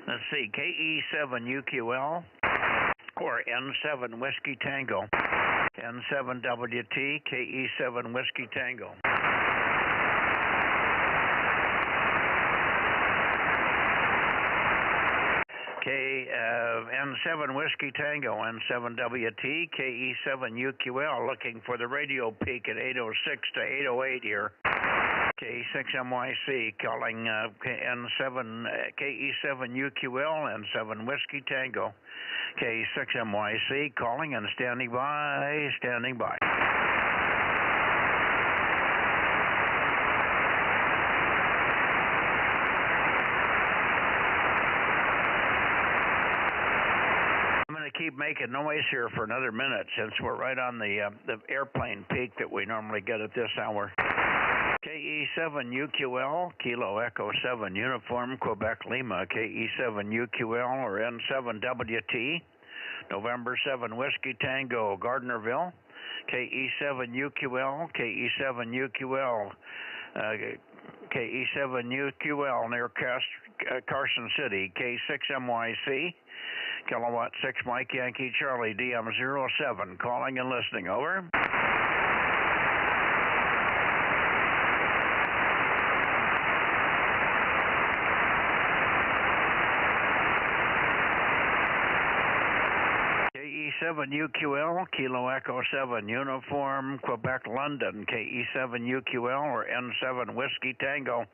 Let's see, KE7UQL or N7 Whiskey Tango. N7WT, KE7 Whiskey Tango. N7 Whiskey Tango, N7WT, KE7UQL, looking for the radio peak at 806 to 808 here. K6MYC, calling N7, KE7UQL, N7 Whiskey Tango, K6MYC, calling and standing by, standing by. Keep making noise here for another minute since we're right on the airplane peak that we normally get at this hour. KE7UQL, Kilo Echo 7 Uniform, Quebec Lima, KE7UQL or N7WT, November 7 Whiskey Tango, Gardnerville, KE7UQL, KE7UQL, KE7UQL near Carson City, K6MYC, Kilowatt 6 Mike Yankee Charlie, DM07, calling and listening, over. KE7UQL, Kilo Echo 7 Uniform, Quebec, London, KE7UQL or N7 Whiskey Tango.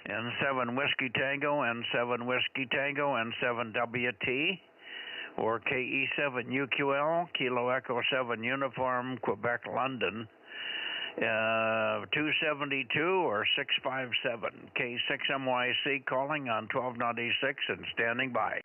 N7 Whiskey Tango, N7 Whiskey Tango, N7WT, or KE7UQL, Kilo Echo 7 Uniform, Quebec, London, 272 or 657, K6MYC calling on 1296 and standing by.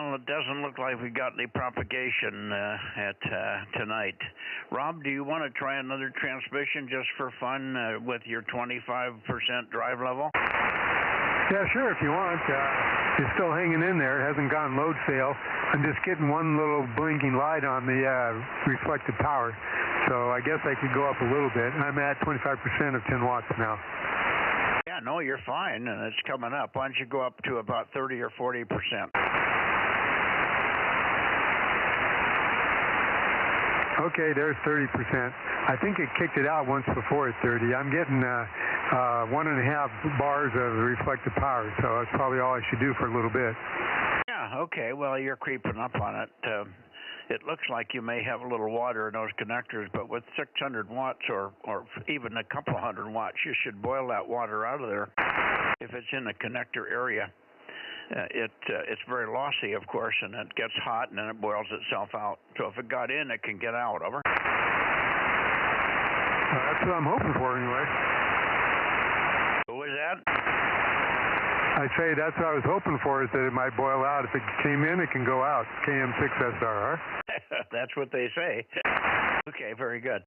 It doesn't look like we got any propagation tonight. Rob, do you want to try another transmission just for fun with your 25% drive level?
Yeah, sure, if you want. It's still hanging in there. It hasn't gone load fail. I'm just getting one little blinking light on the reflected power. So I guess I could go up a little bit. I'm at 25% of 10 watts now.
Yeah, no, you're fine, and it's coming up. Why don't you go up to about 30 or 40%?
Okay, there's 30%. I think it kicked it out once before at 30. I'm getting 1.5 bars of reflective power, so that's probably all I should do for a little bit.
Yeah, okay, well, you're creeping up on it. It looks like you may have a little water in those connectors, but with 600 watts or even a couple hundred watts, you should boil that water out of there if it's in the connector area. It's very lossy, of course, and it gets hot, and then it boils itself out. So if it got in, it can get out, over.
That's what I'm hoping for, anyway.
Who was that?
I say that's what I was hoping for, is that it might boil out. If it came in, it can go out. KM6SRR.
That's what they say. Okay, very good.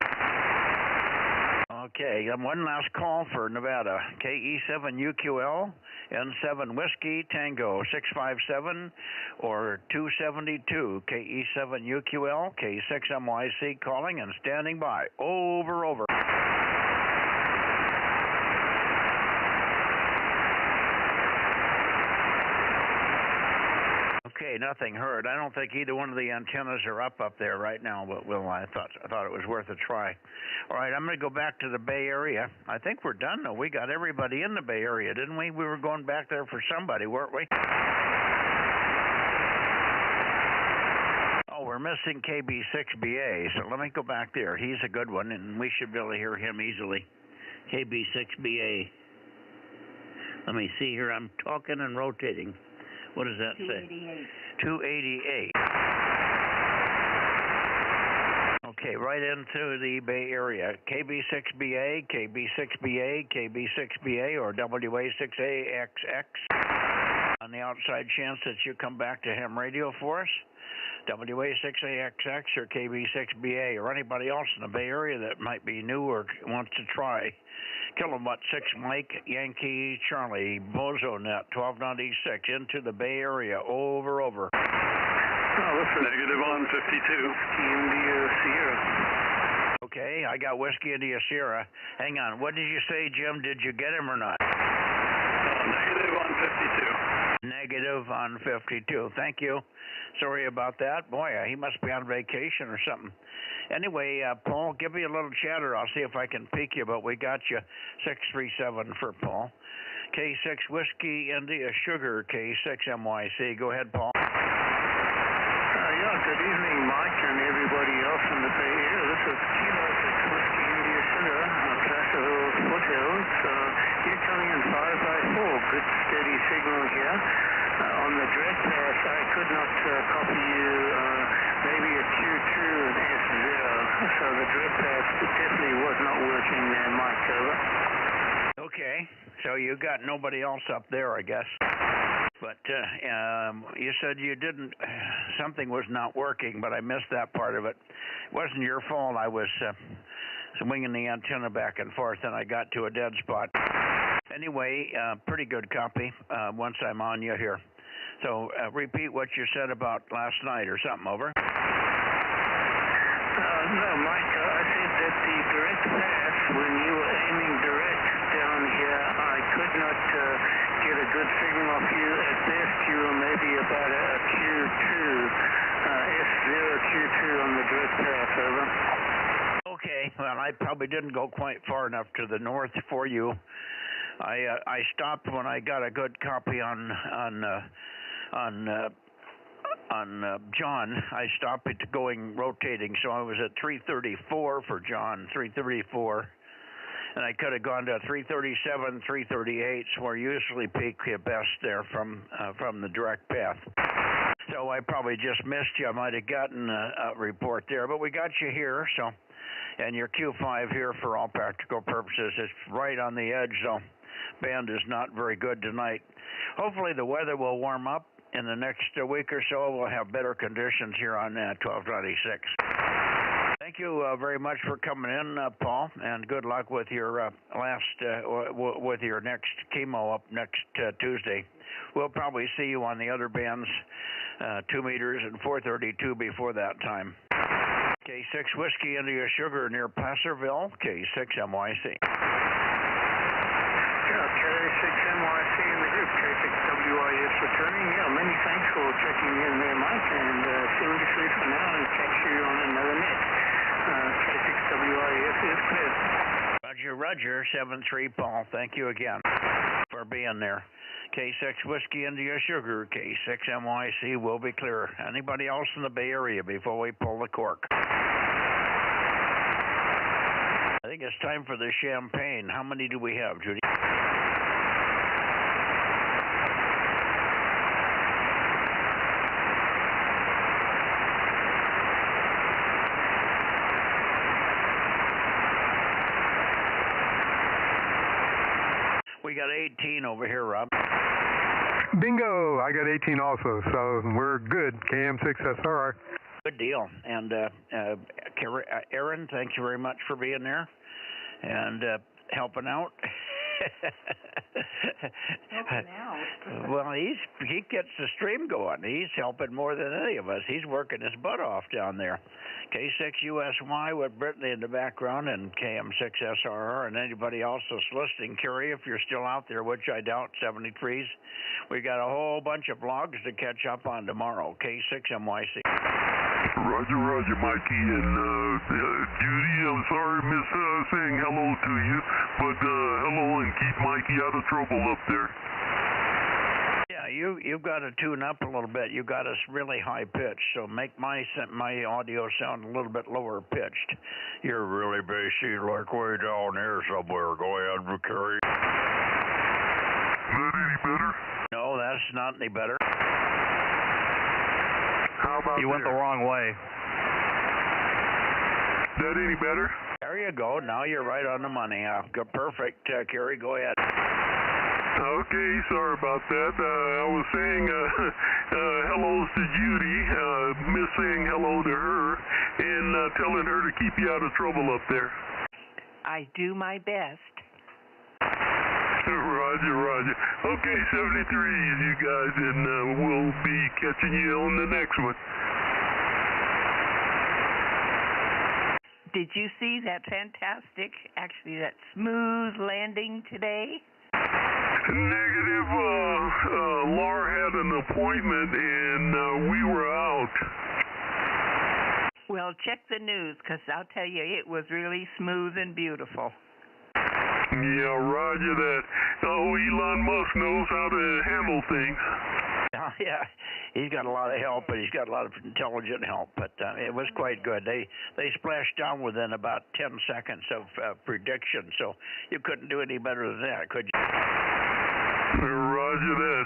Okay, one last call for Nevada. KE7UQL, N7 Whiskey, Tango 657 or 272. KE7UQL, K6MYC calling and standing by. Over. Okay, nothing heard. I don't think either one of the antennas are up there right now, but I thought it was worth a try. All right, I'm going to go back to the Bay Area. I think we're done, though. We got everybody in the Bay Area, didn't we? We were going back there for somebody, weren't we? Oh, we're missing KB6BA, so let me go back there. He's a good one, and we should be able to hear him easily. KB6BA. Let me see here. I'm talking and rotating. What does that say? 288. Okay, right into the Bay Area. KB6BA, KB6BA, KB6BA, or WA6AXX. On the outside chance that you come back to ham radio for us, WA6AXX or KB6BA, or anybody else in the Bay Area that might be new or wants to try. Kilowatt 6 Mike Yankee Charlie Bozo Net 1296 into the Bay Area. Over.
Oh, this is negative on 52. India Sierra.
Okay, I got Whiskey India Sierra. Hang on, what did you say, Jim? Did you get him or not?
Negative on 52.
Negative on 52. Thank you. Sorry about that. Boy, he must be on vacation or something. Anyway, Paul, give me a little chatter. I'll see if I can peek you, but we got you 637 for Paul. K6 Whiskey India Sugar, K6MYC. Go ahead, Paul.
Yeah, good evening, Mike, and everybody else in the Bay Area. This is Kilo 6 Whiskey India Sugar, Placer Hills Foothills. You're coming in 5x4. Good steady signal here. On the direct path, I could not copy you maybe a Q2 and S0. So the direct path definitely was not working there, Mike. Over.
Okay, so you got nobody else up there, I guess. But you said you didn't, something was not working, but I missed that part of it. It wasn't your fault. I was swinging the antenna back and forth, and I got to a dead spot. Anyway, pretty good copy once I'm on you here. So repeat what you said about last night or something, over.
No, Mike, I said that the direct path, when you were aiming direct down here, I could not get a good signal off you. At best, you were maybe about a Q2, S0 Q2 on the direct path, over.
Okay, well, I probably didn't go quite far enough to the north for you. I stopped when I got a good copy on John. I stopped it going rotating, so I was at 334 for John, 334. And I could have gone to 337, 338, where you usually peak best there from the direct path. So I probably just missed you. I might have gotten a report there, but we got you here. So, and your Q5 here for all practical purposes. It's right on the edge, so band is not very good tonight. Hopefully the weather will warm up in the next week or so. We'll have better conditions here on 1296. Thank you very much for coming in, Paul, and good luck with your with your next chemo up next Tuesday. We'll probably see you on the other bands, 2 meters and 432 before that time. K6 Whiskey India Sugar near Placerville, K6MYC.
Yeah, K6MYC in the group, K6WIS returning. Yeah, many thanks for checking in there, Mike, and 73 for now, and catch you on another net. K6WIS is clear.
Roger, 73 Paul. Thank you again for being there. K6 Whiskey India Sugar, K6MYC will be clear. Anybody else in the Bay Area before we pull the cork? I think it's time for the champagne. How many do we have, Judy? We got 18 over here, Rob.
Bingo! I got 18 also, so we're good. KM6SR.
Good deal. And Aaron, thank you very much for being there. and helping out.
Helping out.
Well, he gets the stream going. He's helping more than any of us. He's working his butt off down there. K6USY with Brittany in the background and KM6SRR, and anybody else that's listening. Kerry, if you're still out there, which I doubt, 73s. We got a whole bunch of blogs to catch up on tomorrow. K6MYC.
Roger, Mikey, and Judy, I'm sorry, miss saying hello to you, but hello, and keep Mikey out of trouble up there.
Yeah, you've got to tune up a little bit. You got us really high pitched, so make my audio sound a little bit lower pitched. You're really bassy, like way down here somewhere. Go ahead, Kerry.
Is that any better?
No, that's not any better.
How about
you went the wrong way.
Is that any better?
There you go. Now you're right on the money. Perfect, Kerry. Go ahead.
Okay, sorry about that. I was saying hellos to Judy, miss saying hello to her, and telling her to keep you out of trouble up there.
I do my best.
Roger. Okay, 73, you guys, and we'll be catching you on the next one.
Did you see that fantastic, actually that smooth landing today?
Negative. Laura had an appointment and we were out.
Well, check the news, because I'll tell you, it was really smooth and beautiful.
Yeah, roger that. Oh, Elon Musk knows how to handle things.
Yeah, he's got a lot of help, but he's got a lot of intelligent help. But it was quite good. They splashed down within about 10 seconds of prediction, so you couldn't do any better than that, could you?
Roger that.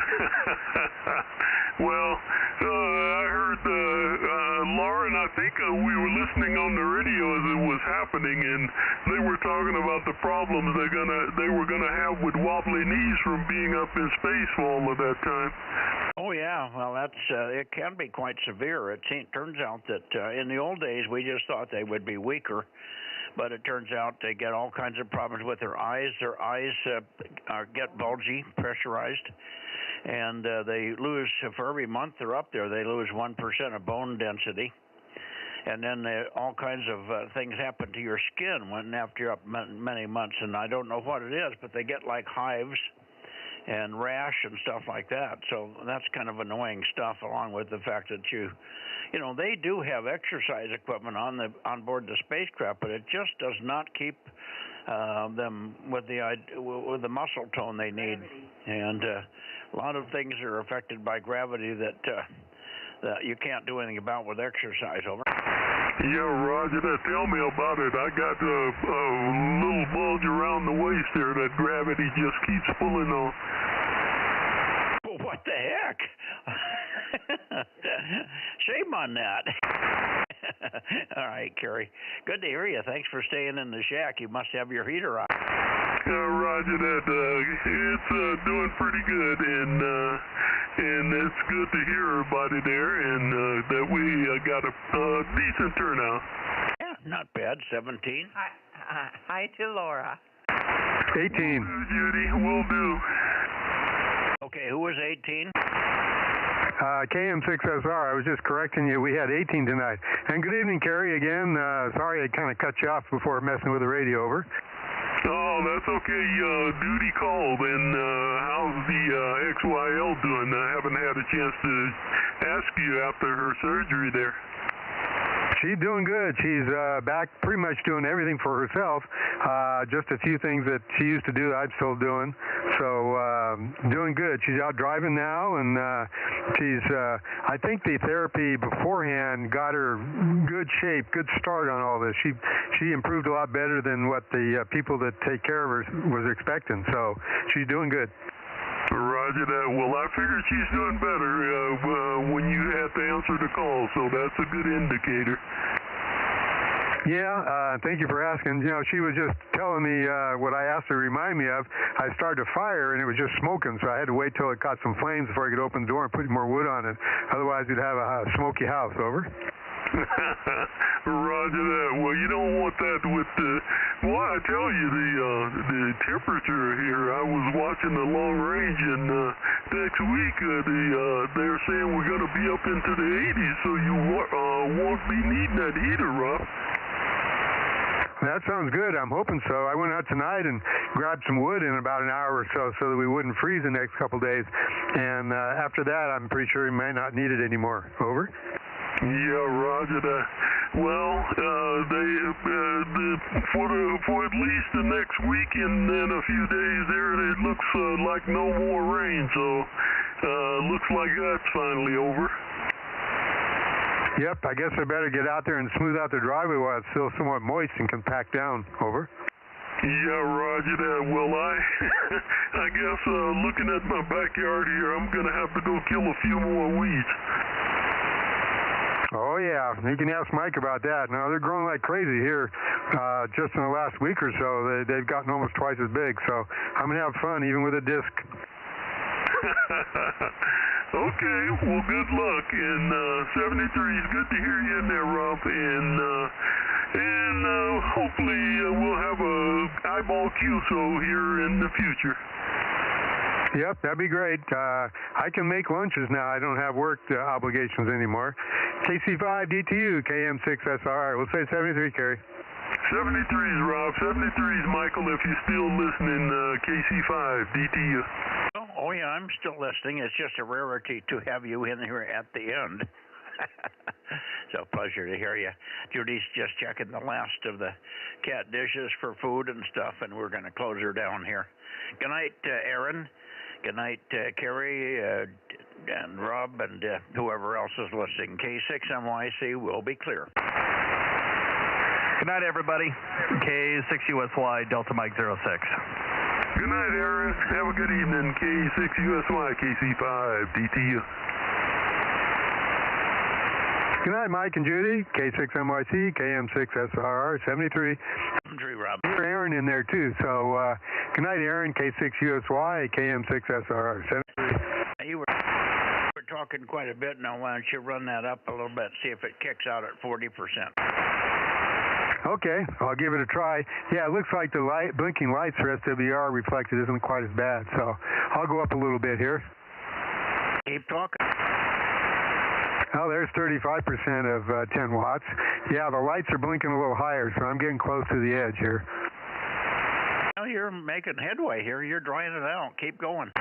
Well, I heard Laura, and I think we were listening on the radio as it was happening, and they were talking about the problems they were gonna have with wobbly knees from being up in space for all of that time.
Oh yeah, well that's it can be quite severe. It turns out that in the old days we just thought they would be weaker. But it turns out they get all kinds of problems with their eyes. Their eyes get bulgy, pressurized, and they lose, for every month they're up there, they lose 1% of bone density. And then all kinds of things happen to your skin after you're up many months. And I don't know what it is, but they get like hives and rash and stuff like that. So that's kind of annoying stuff, along with the fact that you know, they do have exercise equipment on board the spacecraft, but it just does not keep them with the muscle tone they need. And a lot of things are affected by gravity that you can't do anything about with exercise. Over.
Yeah, Roger that. Tell me about it. I got a little bulge around the waist there that gravity just keeps pulling on.
Well, what the heck? Shame on that. All right, Kerry. Good to hear you. Thanks for staying in the shack. You must have your heater on.
Roger that. It's doing pretty good, and it's good to hear everybody there, and that we got a decent turnout.
Yeah, not bad. 17.
Hi to Laura.
18.
Judy, will do.
Okay, who was 18?
KM6SR. I was just correcting you. We had 18 tonight. And good evening, Kerry, again. Sorry I kind of cut you off before messing with the radio over.
Oh, that's okay. Duty called. And how's the XYL doing? I haven't had a chance to ask you after her surgery there.
She's doing good. She's back pretty much doing everything for herself. Just a few things that she used to do I'm still doing. So doing good. She's out driving now, and I think the therapy beforehand got her good shape, good start on all this. She improved a lot better than what the people that take care of her was expecting. So she's doing good.
Roger that. Well, I figured she's doing better when you had to answer the call, so that's a good indicator.
Yeah, thank you for asking. You know, she was just telling me what I asked her to remind me of. I started a fire, and it was just smoking, so I had to wait till it caught some flames before I could open the door and put more wood on it. Otherwise, we'd have a smoky house. Over.
Roger that. Well, you don't want that with the... Well, I tell you the temperature here. I was watching the long range, and next week they're saying we're going to be up into the 80s, so you won't be needing that heater, Rob.
That sounds good. I'm hoping so. I went out tonight and grabbed some wood in about an hour or so that we wouldn't freeze the next couple days. And after that, I'm pretty sure we may not need it anymore. Over.
Yeah, roger that. Well, for at least the next week and then a few days there, it looks like no more rain. So looks like that's finally over.
Yep, I guess I better get out there and smooth out the driveway while it's still somewhat moist and can pack down. Over.
Yeah, roger that. Well, I guess looking at my backyard here, I'm going to have to go kill a few more weeds.
Oh, yeah. You can ask Mike about that. Now, they're growing like crazy here. Just in the last week or so, they've gotten almost twice as big. So I'm going to have fun even with a disc.
Okay, well, good luck. And 73 is good to hear you in there, Rob. And hopefully we'll have a eyeball QSO here in the future.
Yep, that'd be great. I can make lunches now. I don't have work obligations anymore. KC5 DTU, KM6SR. We'll say 73, Kerry.
73 is Rob. 73 is Michael, if you're still listening, KC5 DTU.
Oh, yeah, I'm still listening. It's just a rarity to have you in here at the end. So pleasure to hear you. Judy's just checking the last of the cat dishes for food and stuff, and we're going to close her down here. Good night, Aaron. Good night, Kerry, and Rob, and whoever else is listening. K6MYC will be clear.
Good night, everybody. K6USY, Delta Mike 06.
Good night, Aaron. Have a good evening. K6USY, KC5, DTU.
Good night, Mike and Judy. K6MYC, KM6SRR, 73.
Rob.
You're Aaron in there, too. So, good night, Aaron. K6USY, KM6SRR, 73.
You were talking quite a bit now. Why don't you run that up a little bit, see if it kicks out at 40%.
Okay, I'll give it a try. Yeah, it looks like the blinking lights for SWR reflected isn't quite as bad, so I'll go up a little bit here.
Keep talking.
Oh, there's 35% of 10 watts. Yeah, the lights are blinking a little higher, so I'm getting close to the edge here.
Well, you're making headway here. You're drying it out. Keep going.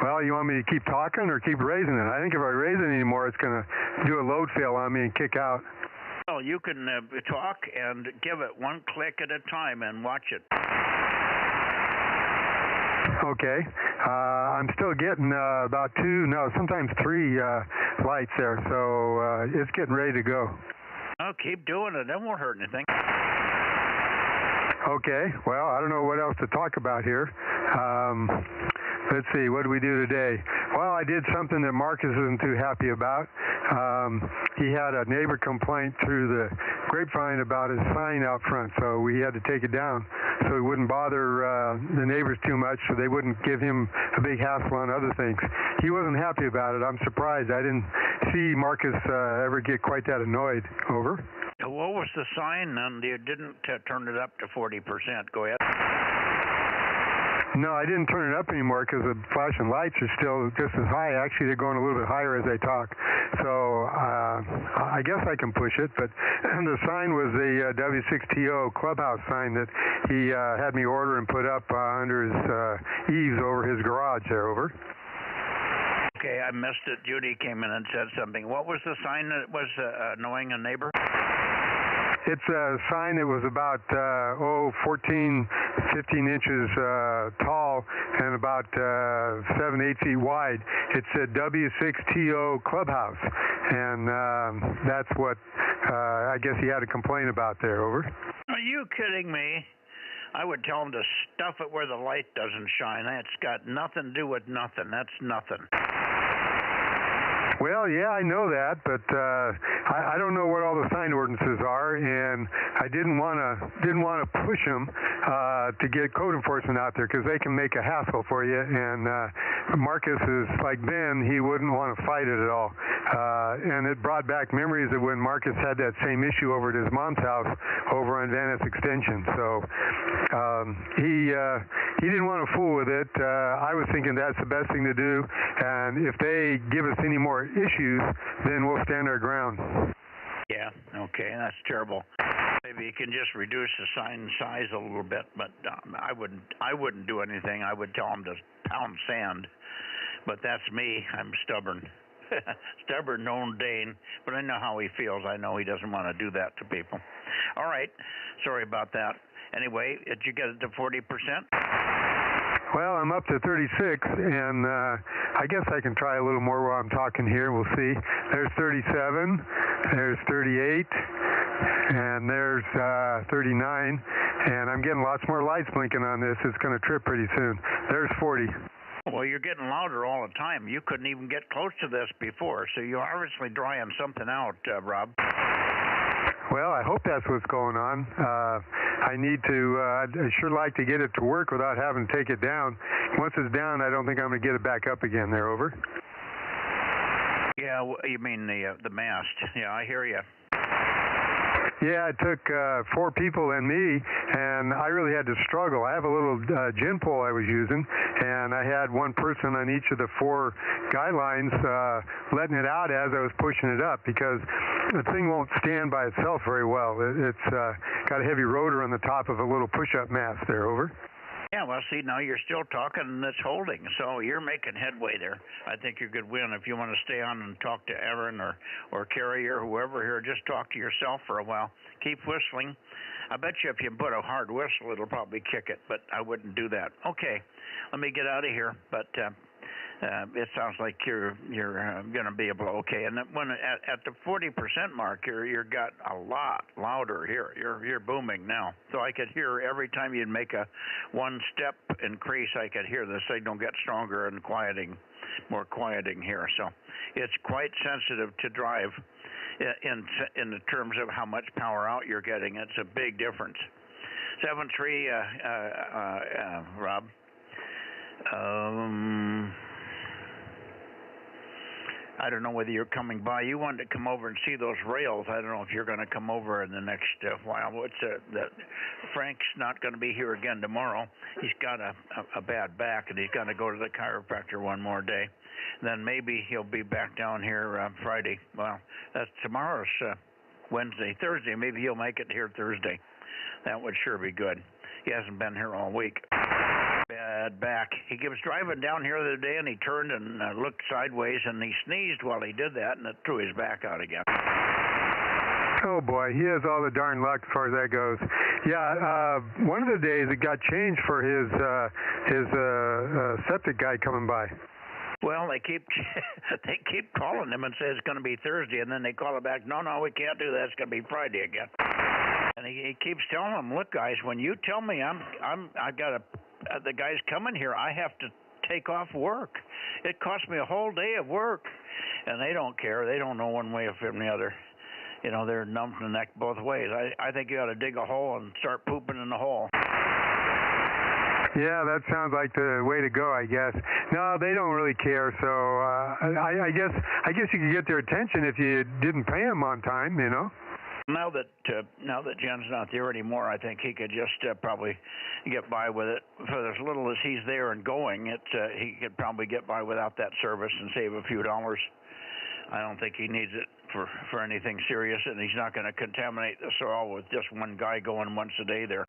Well, you want me to keep talking or keep raising it? I think if I raise it anymore, it's going to do a load fail on me and kick out.
Well, you can talk and give it one click at a time and watch it.
Okay. I'm still getting about sometimes three lights there, so it's getting ready to go.
Oh, keep doing it. That won't hurt anything.
Okay. Well, I don't know what else to talk about here. Let's see. What did we do today? Well, I did something that Marcus isn't too happy about. He had a neighbor complaint through the grapevine about his sign out front, so we had to take it down so he wouldn't bother the neighbors too much, so they wouldn't give him a big hassle on other things. He wasn't happy about it. I'm surprised. I didn't see Marcus ever get quite that annoyed. Over.
What was the sign? And you didn't turn it up to 40%. Go ahead.
No, I didn't turn it up anymore because the flashing lights are still just as high. Actually, they're going a little bit higher as I talk. So I guess I can push it. But the sign was the W6TO clubhouse sign that he had me order and put up under his eaves over his garage there. Over.
Okay, I missed it. Judy came in and said something. What was the sign that was annoying a neighbor?
It's a sign that was about 15 inches tall and about 7-8 feet wide. It said W6TO Clubhouse, and that's what I guess he had a complaint about there. Over.
Are you kidding me? I would tell him to stuff it where the light doesn't shine. That's got nothing to do with nothing. That's nothing.
Well, yeah, I know that, but I don't know what all the sign ordinances are, and I didn't want to push them to get code enforcement out there because they can make a hassle for you. And Marcus is like Ben; he wouldn't want to fight it at all. And it brought back memories of when Marcus had that same issue over at his mom's house over on Van Ness Extension. So he didn't want to fool with it. I was thinking that's the best thing to do, and if they give us any more issues, then we'll stand our ground.
Yeah, okay, that's terrible. Maybe you can just reduce the sign size a little bit, but I wouldn't do anything. I would tell them to pound sand, but that's me. I'm stubborn. Stubborn, known Dane, but I know how he feels. I know he doesn't want to do that to people. All right, sorry about that. Anyway, did you get it to 40%?
Well, I'm up to 36, and I guess I can try a little more while I'm talking here. We'll see. There's 37, there's 38, and there's 39, and I'm getting lots more lights blinking on this. It's going to trip pretty soon. There's 40.
Well, you're getting louder all the time. You couldn't even get close to this before, so you're obviously drying something out, Rob.
Well, I hope that's what's going on. I need to, I'd sure like to get it to work without having to take it down. Once it's down, I don't think I'm going to get it back up again there, over.
Yeah, you mean the mast. Yeah, I hear you.
Yeah, it took 4 people and me, and I really had to struggle. I have a little gin pole I was using, and I had one person on each of the 4 guidelines letting it out as I was pushing it up because the thing won't stand by itself very well. It's got a heavy rotor on the top of a little push-up mast there, over.
Yeah, well, see, now you're still talking and it's holding, so you're making headway there. I think you could win if you want to stay on and talk to Aaron or Carrie or whoever here. Just talk to yourself for a while. Keep whistling. I bet you if you put a hard whistle, it'll probably kick it, but I wouldn't do that. Okay, let me get out of here, but it sounds like you're going to be able to, okay. And when at the 40% mark, you're got a lot louder here. You're booming now. So I could hear every time you'd make a 1-step increase, I could hear the signal get stronger and more quieting here. So it's quite sensitive to drive in the terms of how much power out you're getting. It's a big difference. 7-3, Rob. I don't know whether you're coming by. You wanted to come over and see those rails. I don't know if you're going to come over in the next while. Frank's not going to be here again tomorrow. He's got a bad back, and he's going to go to the chiropractor one more day. Then maybe he'll be back down here Friday. Well, that's tomorrow's Wednesday. Thursday, maybe he'll make it here Thursday. That would sure be good. He hasn't been here all week. Bad back. He was driving down here the other day, and he turned and looked sideways, and he sneezed while he did that, and it threw his back out again.
Oh, boy, he has all the darn luck as far as that goes. Yeah, one of the days it got changed for his septic guy coming by.
Well, they keep calling him and say it's going to be Thursday, and then they call him back. No, we can't do that. It's going to be Friday again. And he keeps telling them, look, guys, when you tell me the guy's coming here, I have to take off work. It costs me a whole day of work, and they don't care. They don't know one way from the other. You know, they're numb to the neck both ways. I think you ought to dig a hole and start pooping in the hole.
Yeah, that sounds like the way to go, I guess. No, they don't really care. So I guess you could get their attention if you didn't pay them on time, you know.
Now that Jen's not there anymore, I think he could just probably get by with it. For as little as he's there and going, he could probably get by without that service and save a few dollars. I don't think he needs it for anything serious, and he's not going to contaminate the soil with just one guy going once a day there.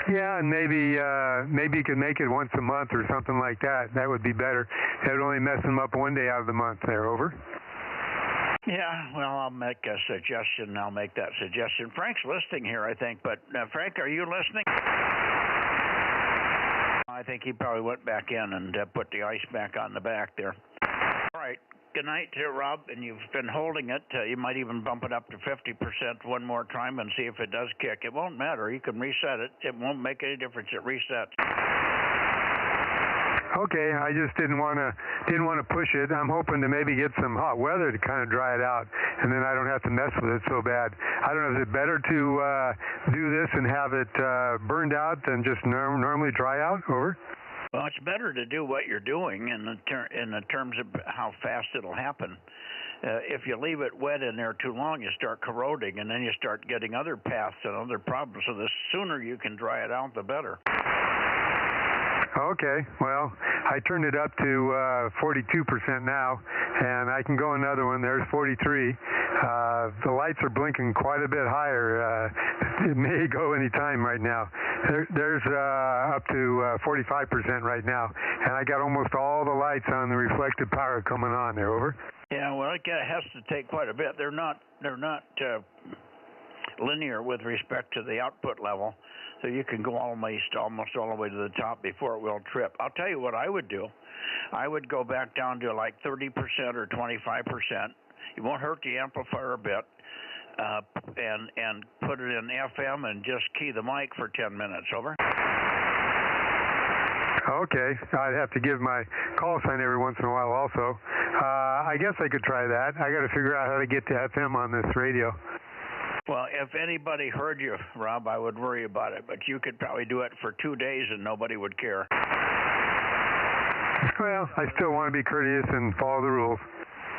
Yeah, and maybe you could make it once a month or something like that. That would be better. That would only mess him up one day out of the month there, over.
Yeah, well, I'll make a suggestion. I'll make that suggestion. Frank's listening here, I think, but Frank, are you listening? I think he probably went back in and put the ice back on the back there. All right. Good night, Rob, and you've been holding it. You might even bump it up to 50% one more time and see if it does kick. It won't matter. You can reset it. It won't make any difference. It resets.
Okay, I just didn't want to push it. I'm hoping to maybe get some hot weather to kind of dry it out, and then I don't have to mess with it so bad. I don't know, is it better to do this and have it burned out than just normally dry out? Over.
Well, it's better to do what you're doing in the terms of how fast it'll happen. If you leave it wet in there too long, you start corroding, and then you start getting other paths and other problems. So the sooner you can dry it out, the better.
Okay, well, I turned it up to 42% now, and I can go another one. There's 43. The lights are blinking quite a bit higher. It may go any time right now. There's up to 45% right now, and I got almost all the lights on the reflective power coming on there. Over.
Yeah, well, it has to take quite a bit. They're not linear with respect to the output level, so you can go almost all the way to the top before it will trip. I'll tell you what I would do. I would go back down to like 30% or 25%. It won't hurt the amplifier a bit, and put it in FM and just key the mic for 10 minutes. Over.
Okay, I'd have to give my call sign every once in a while also. I guess I could try that. I got to figure out how to get to FM on this radio.
Well, if anybody heard you, Rob, I would worry about it, but you could probably do it for 2 days and nobody would care.
Well, I still want to be courteous and follow the rules.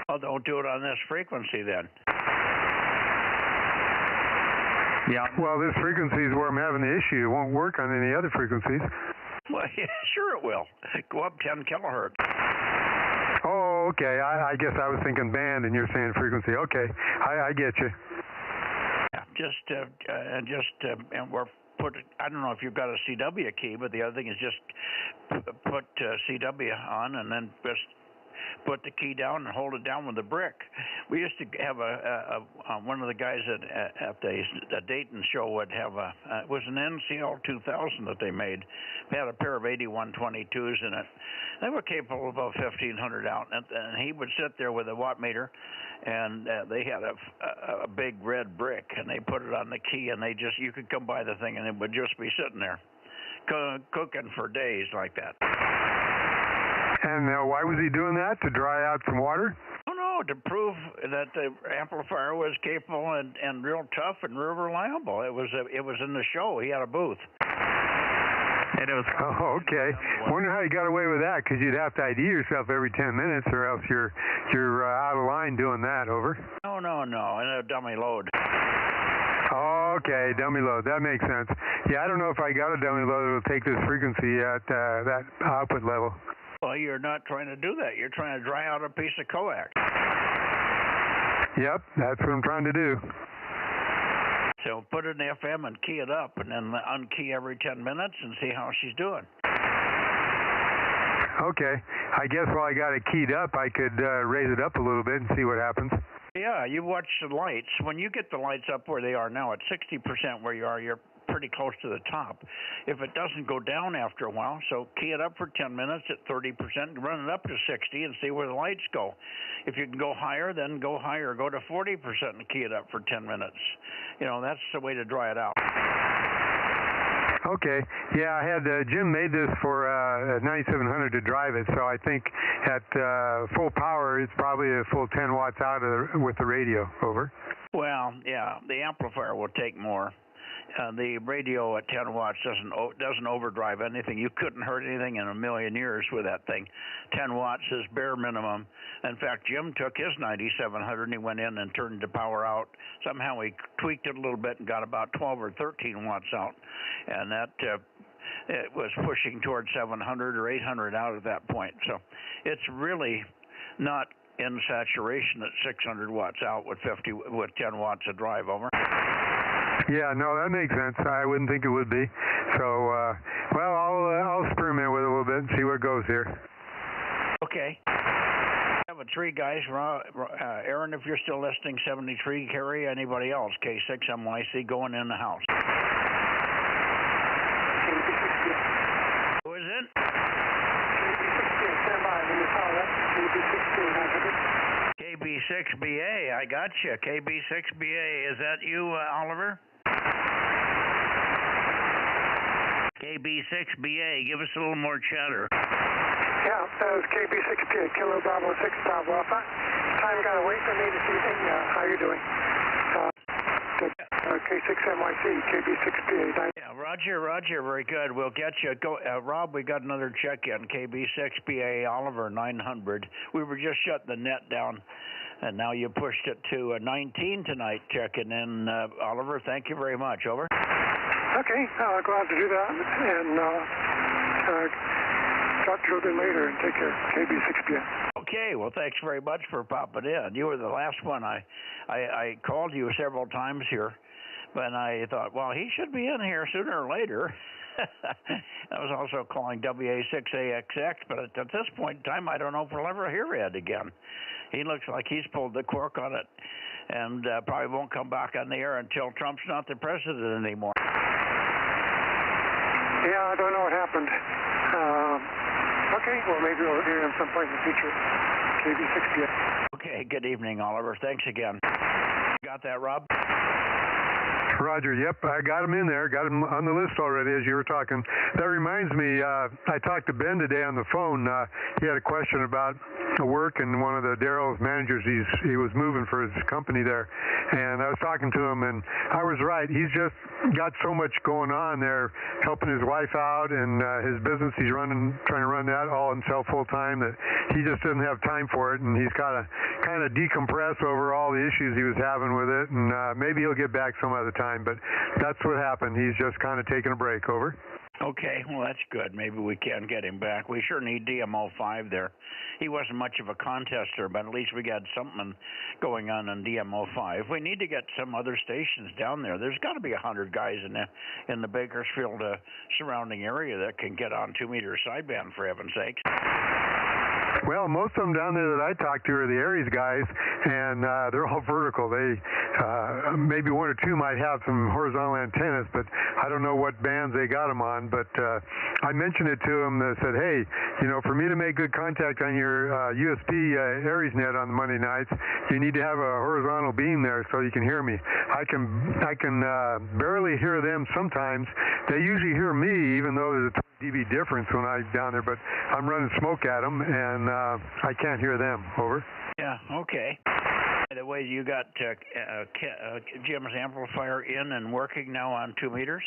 Well, don't do it on this frequency then.
Yeah. Well, this frequency is where I'm having the issue. It won't work on any other frequencies.
Well, yeah, sure it will. Go up 10 kilohertz.
Oh, okay. I guess I was thinking band, and you're saying frequency. Okay, I get you.
Yeah, and we're put. I don't know if you've got a CW key, but the other thing is just put CW on, and then just put the key down and hold it down with a brick. We used to have one of the guys at the Dayton show would have it was an NCL 2000 that they made. They had a pair of 8122s in it. They were capable of about 1,500 out, and he would sit there with a watt meter, and they had a big red brick, and they put it on the key, and you could come by the thing, and it would just be sitting there, cooking for days like that.
And why was he doing that? To dry out some water?
Oh, no, to prove that the amplifier was capable and real tough and real reliable. It was in the show. He had a booth. And it was.
Oh, okay. Wonder how you got away with that, because you'd have to ID yourself every 10 minutes, or else you're out of line doing that. Over.
No, and a dummy load.
Okay, dummy load. That makes sense. Yeah, I don't know if I got a dummy load that will take this frequency at that output level.
Well, you're not trying to do that. You're trying to dry out a piece of coax.
Yep, that's what I'm trying to do.
So put it in FM and key it up, and then unkey every 10 minutes and see how she's doing.
Okay. I guess while I got it keyed up, I could raise it up a little bit and see what happens.
Yeah, you watch the lights. When you get the lights up where they are now at 60% where you are, you're pretty close to the top. If it doesn't go down after a while, so key it up for 10 minutes at 30%, run it up to 60 and see where the lights go. If you can go higher, then go higher. Go to 40% and key it up for 10 minutes. That's the way to dry it out.
Okay. Yeah, I had Jim made this for 9700 to drive it, so I think at full power it's probably a full 10 watts out with the radio. Over.
Well, yeah, the amplifier will take more. The radio at 10 watts doesn't overdrive anything. You couldn't hurt anything in a million years with that thing. 10 watts is bare minimum. In fact, Jim took his 9700 and he went in and turned the power out. Somehow he tweaked it a little bit and got about 12 or 13 watts out. And that it was pushing towards 700 or 800 out at that point. So it's really not in saturation at 600 watts out with 10 watts of drive. Over.
Yeah, no, that makes sense. I wouldn't think it would be. So, well, I'll experiment with it a little bit and see where it goes here.
Okay. I have a tree, guys. Aaron, if you're still listening, 73, Carrie, anybody else, K6MYC, going in the house. Who is it? KB6BA, I got you. KB6BA, is that you, Oliver? KB6BA, give us a little more chatter.
Yeah, that was KB6PA, Kilo Bravo 6 Bravo Alpha. Time got away from me this evening. How are you doing? K6MYC, KB6PA.
Yeah, Roger, very good. We'll get you. Go, Rob, we got another check-in, KB6PA Oliver 900. We were just shutting the net down, and now you pushed it to 19 tonight, checking in. Oliver, thank you very much. Over.
Okay, glad to do that, and talk to you a little bit later, and take care. KB6PA.
Okay, well, thanks very much for popping in. You were the last one. I called you several times here, but I thought, well, he should be in here sooner or later. I was also calling WA6AXX, but at this point in time, I don't know if we'll ever hear Ed again. He looks like he's pulled the cork on it, and probably won't come back on the air until Trump's not the president anymore.
Yeah, I don't know what happened. Okay, well, maybe we'll hear him some point in the future. KB6PA.
Okay, good evening, Oliver. Thanks again. Got that, Rob?
Roger, yep, I got him in there, got him on the list already as you were talking. That reminds me, I talked to Ben today on the phone. He had a question about work, and one of the Daryl's managers, he was moving for his company there, and I was talking to him, and I was right. He's just got so much going on there, helping his wife out, and his business he's trying to run that all himself full time, that he just doesn't have time for it, and he's got to kind of decompress over all the issues he was having with it, and maybe he'll get back some other time, but that's what happened. He's just kind of taking a break. Over.
Okay, well, that's good. Maybe we can get him back. We sure need DMO5 there. He wasn't much of a contester, but at least we got something going on DMO5. We need to get some other stations down there. There's got to be 100 guys in the Bakersfield surrounding area that can get on 2-meter sideband, for heaven's sakes.
Well, most of them down there that I talk to are the Aries guys, and they're all vertical. They maybe one or two might have some horizontal antennas, but I don't know what bands they got them on. But I mentioned it to them. They said, hey, for me to make good contact on your USB Aries net on the Monday nights, you need to have a horizontal beam there so you can hear me. I can barely hear them sometimes. They usually hear me, even though there's a 20 dB difference when I'm down there, but I'm running smoke at them, and I can't hear them. Over.
Yeah, okay. By the way, you got Jim's amplifier in and working now on 2 meters?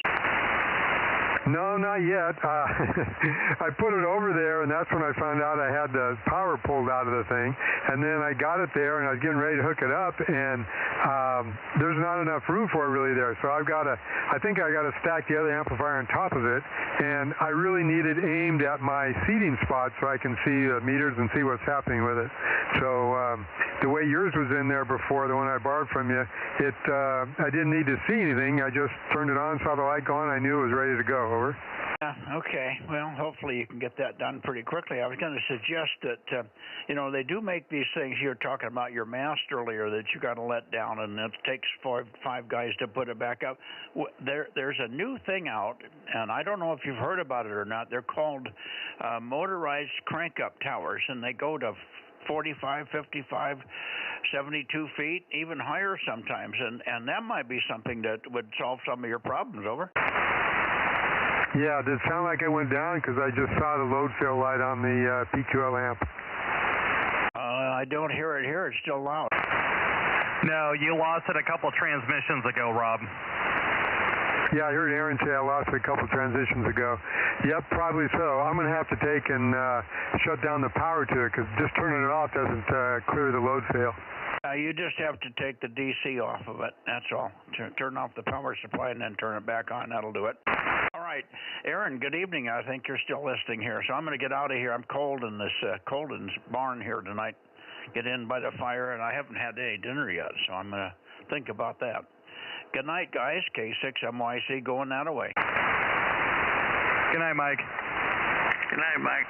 No, not yet. I put it over there, and that's when I found out I had the power pulled out of the thing. And then I got it there, and I was getting ready to hook it up, and there's not enough room for it really there. So I think I got to stack the other amplifier on top of it, and I really need it aimed at my seating spot so I can see the meters and see what's happening with it. So the way yours was in there before, the one I borrowed from you, I didn't need to see anything. I just turned it on, saw the light go on, I knew it was ready to go. Over.
Okay. Well, hopefully you can get that done pretty quickly. I was going to suggest that, they do make these things. You were talking about your mast earlier that you got to let down, and it takes five guys to put it back up. There's a new thing out, and I don't know if you've heard about it or not. They're called motorized crank-up towers, and they go to 45, 55, 72 feet, even higher sometimes, and that might be something that would solve some of your problems. Over.
Yeah, did it sound like it went down? Because I just saw the load fill light on the PQL amp.
I don't hear it here. It's still loud.
No, you lost it a couple transmissions ago, Rob.
Yeah, I heard Aaron say I lost it a couple transitions ago. Yep, probably so. I'm going to have to take and shut down the power to it, because just turning it off doesn't clear the load fail.
You just have to take the DC off of it. That's all. Turn off the power supply and then turn it back on. That'll do it. All right. Aaron, good evening. I think you're still listening here. So I'm going to get out of here. I'm cold in this Colden's barn here tonight. Get in by the fire, and I haven't had any dinner yet, so I'm going to think about that. Good night, guys. K6MYC going that away.
Good night, Mike.
Good night, Mike.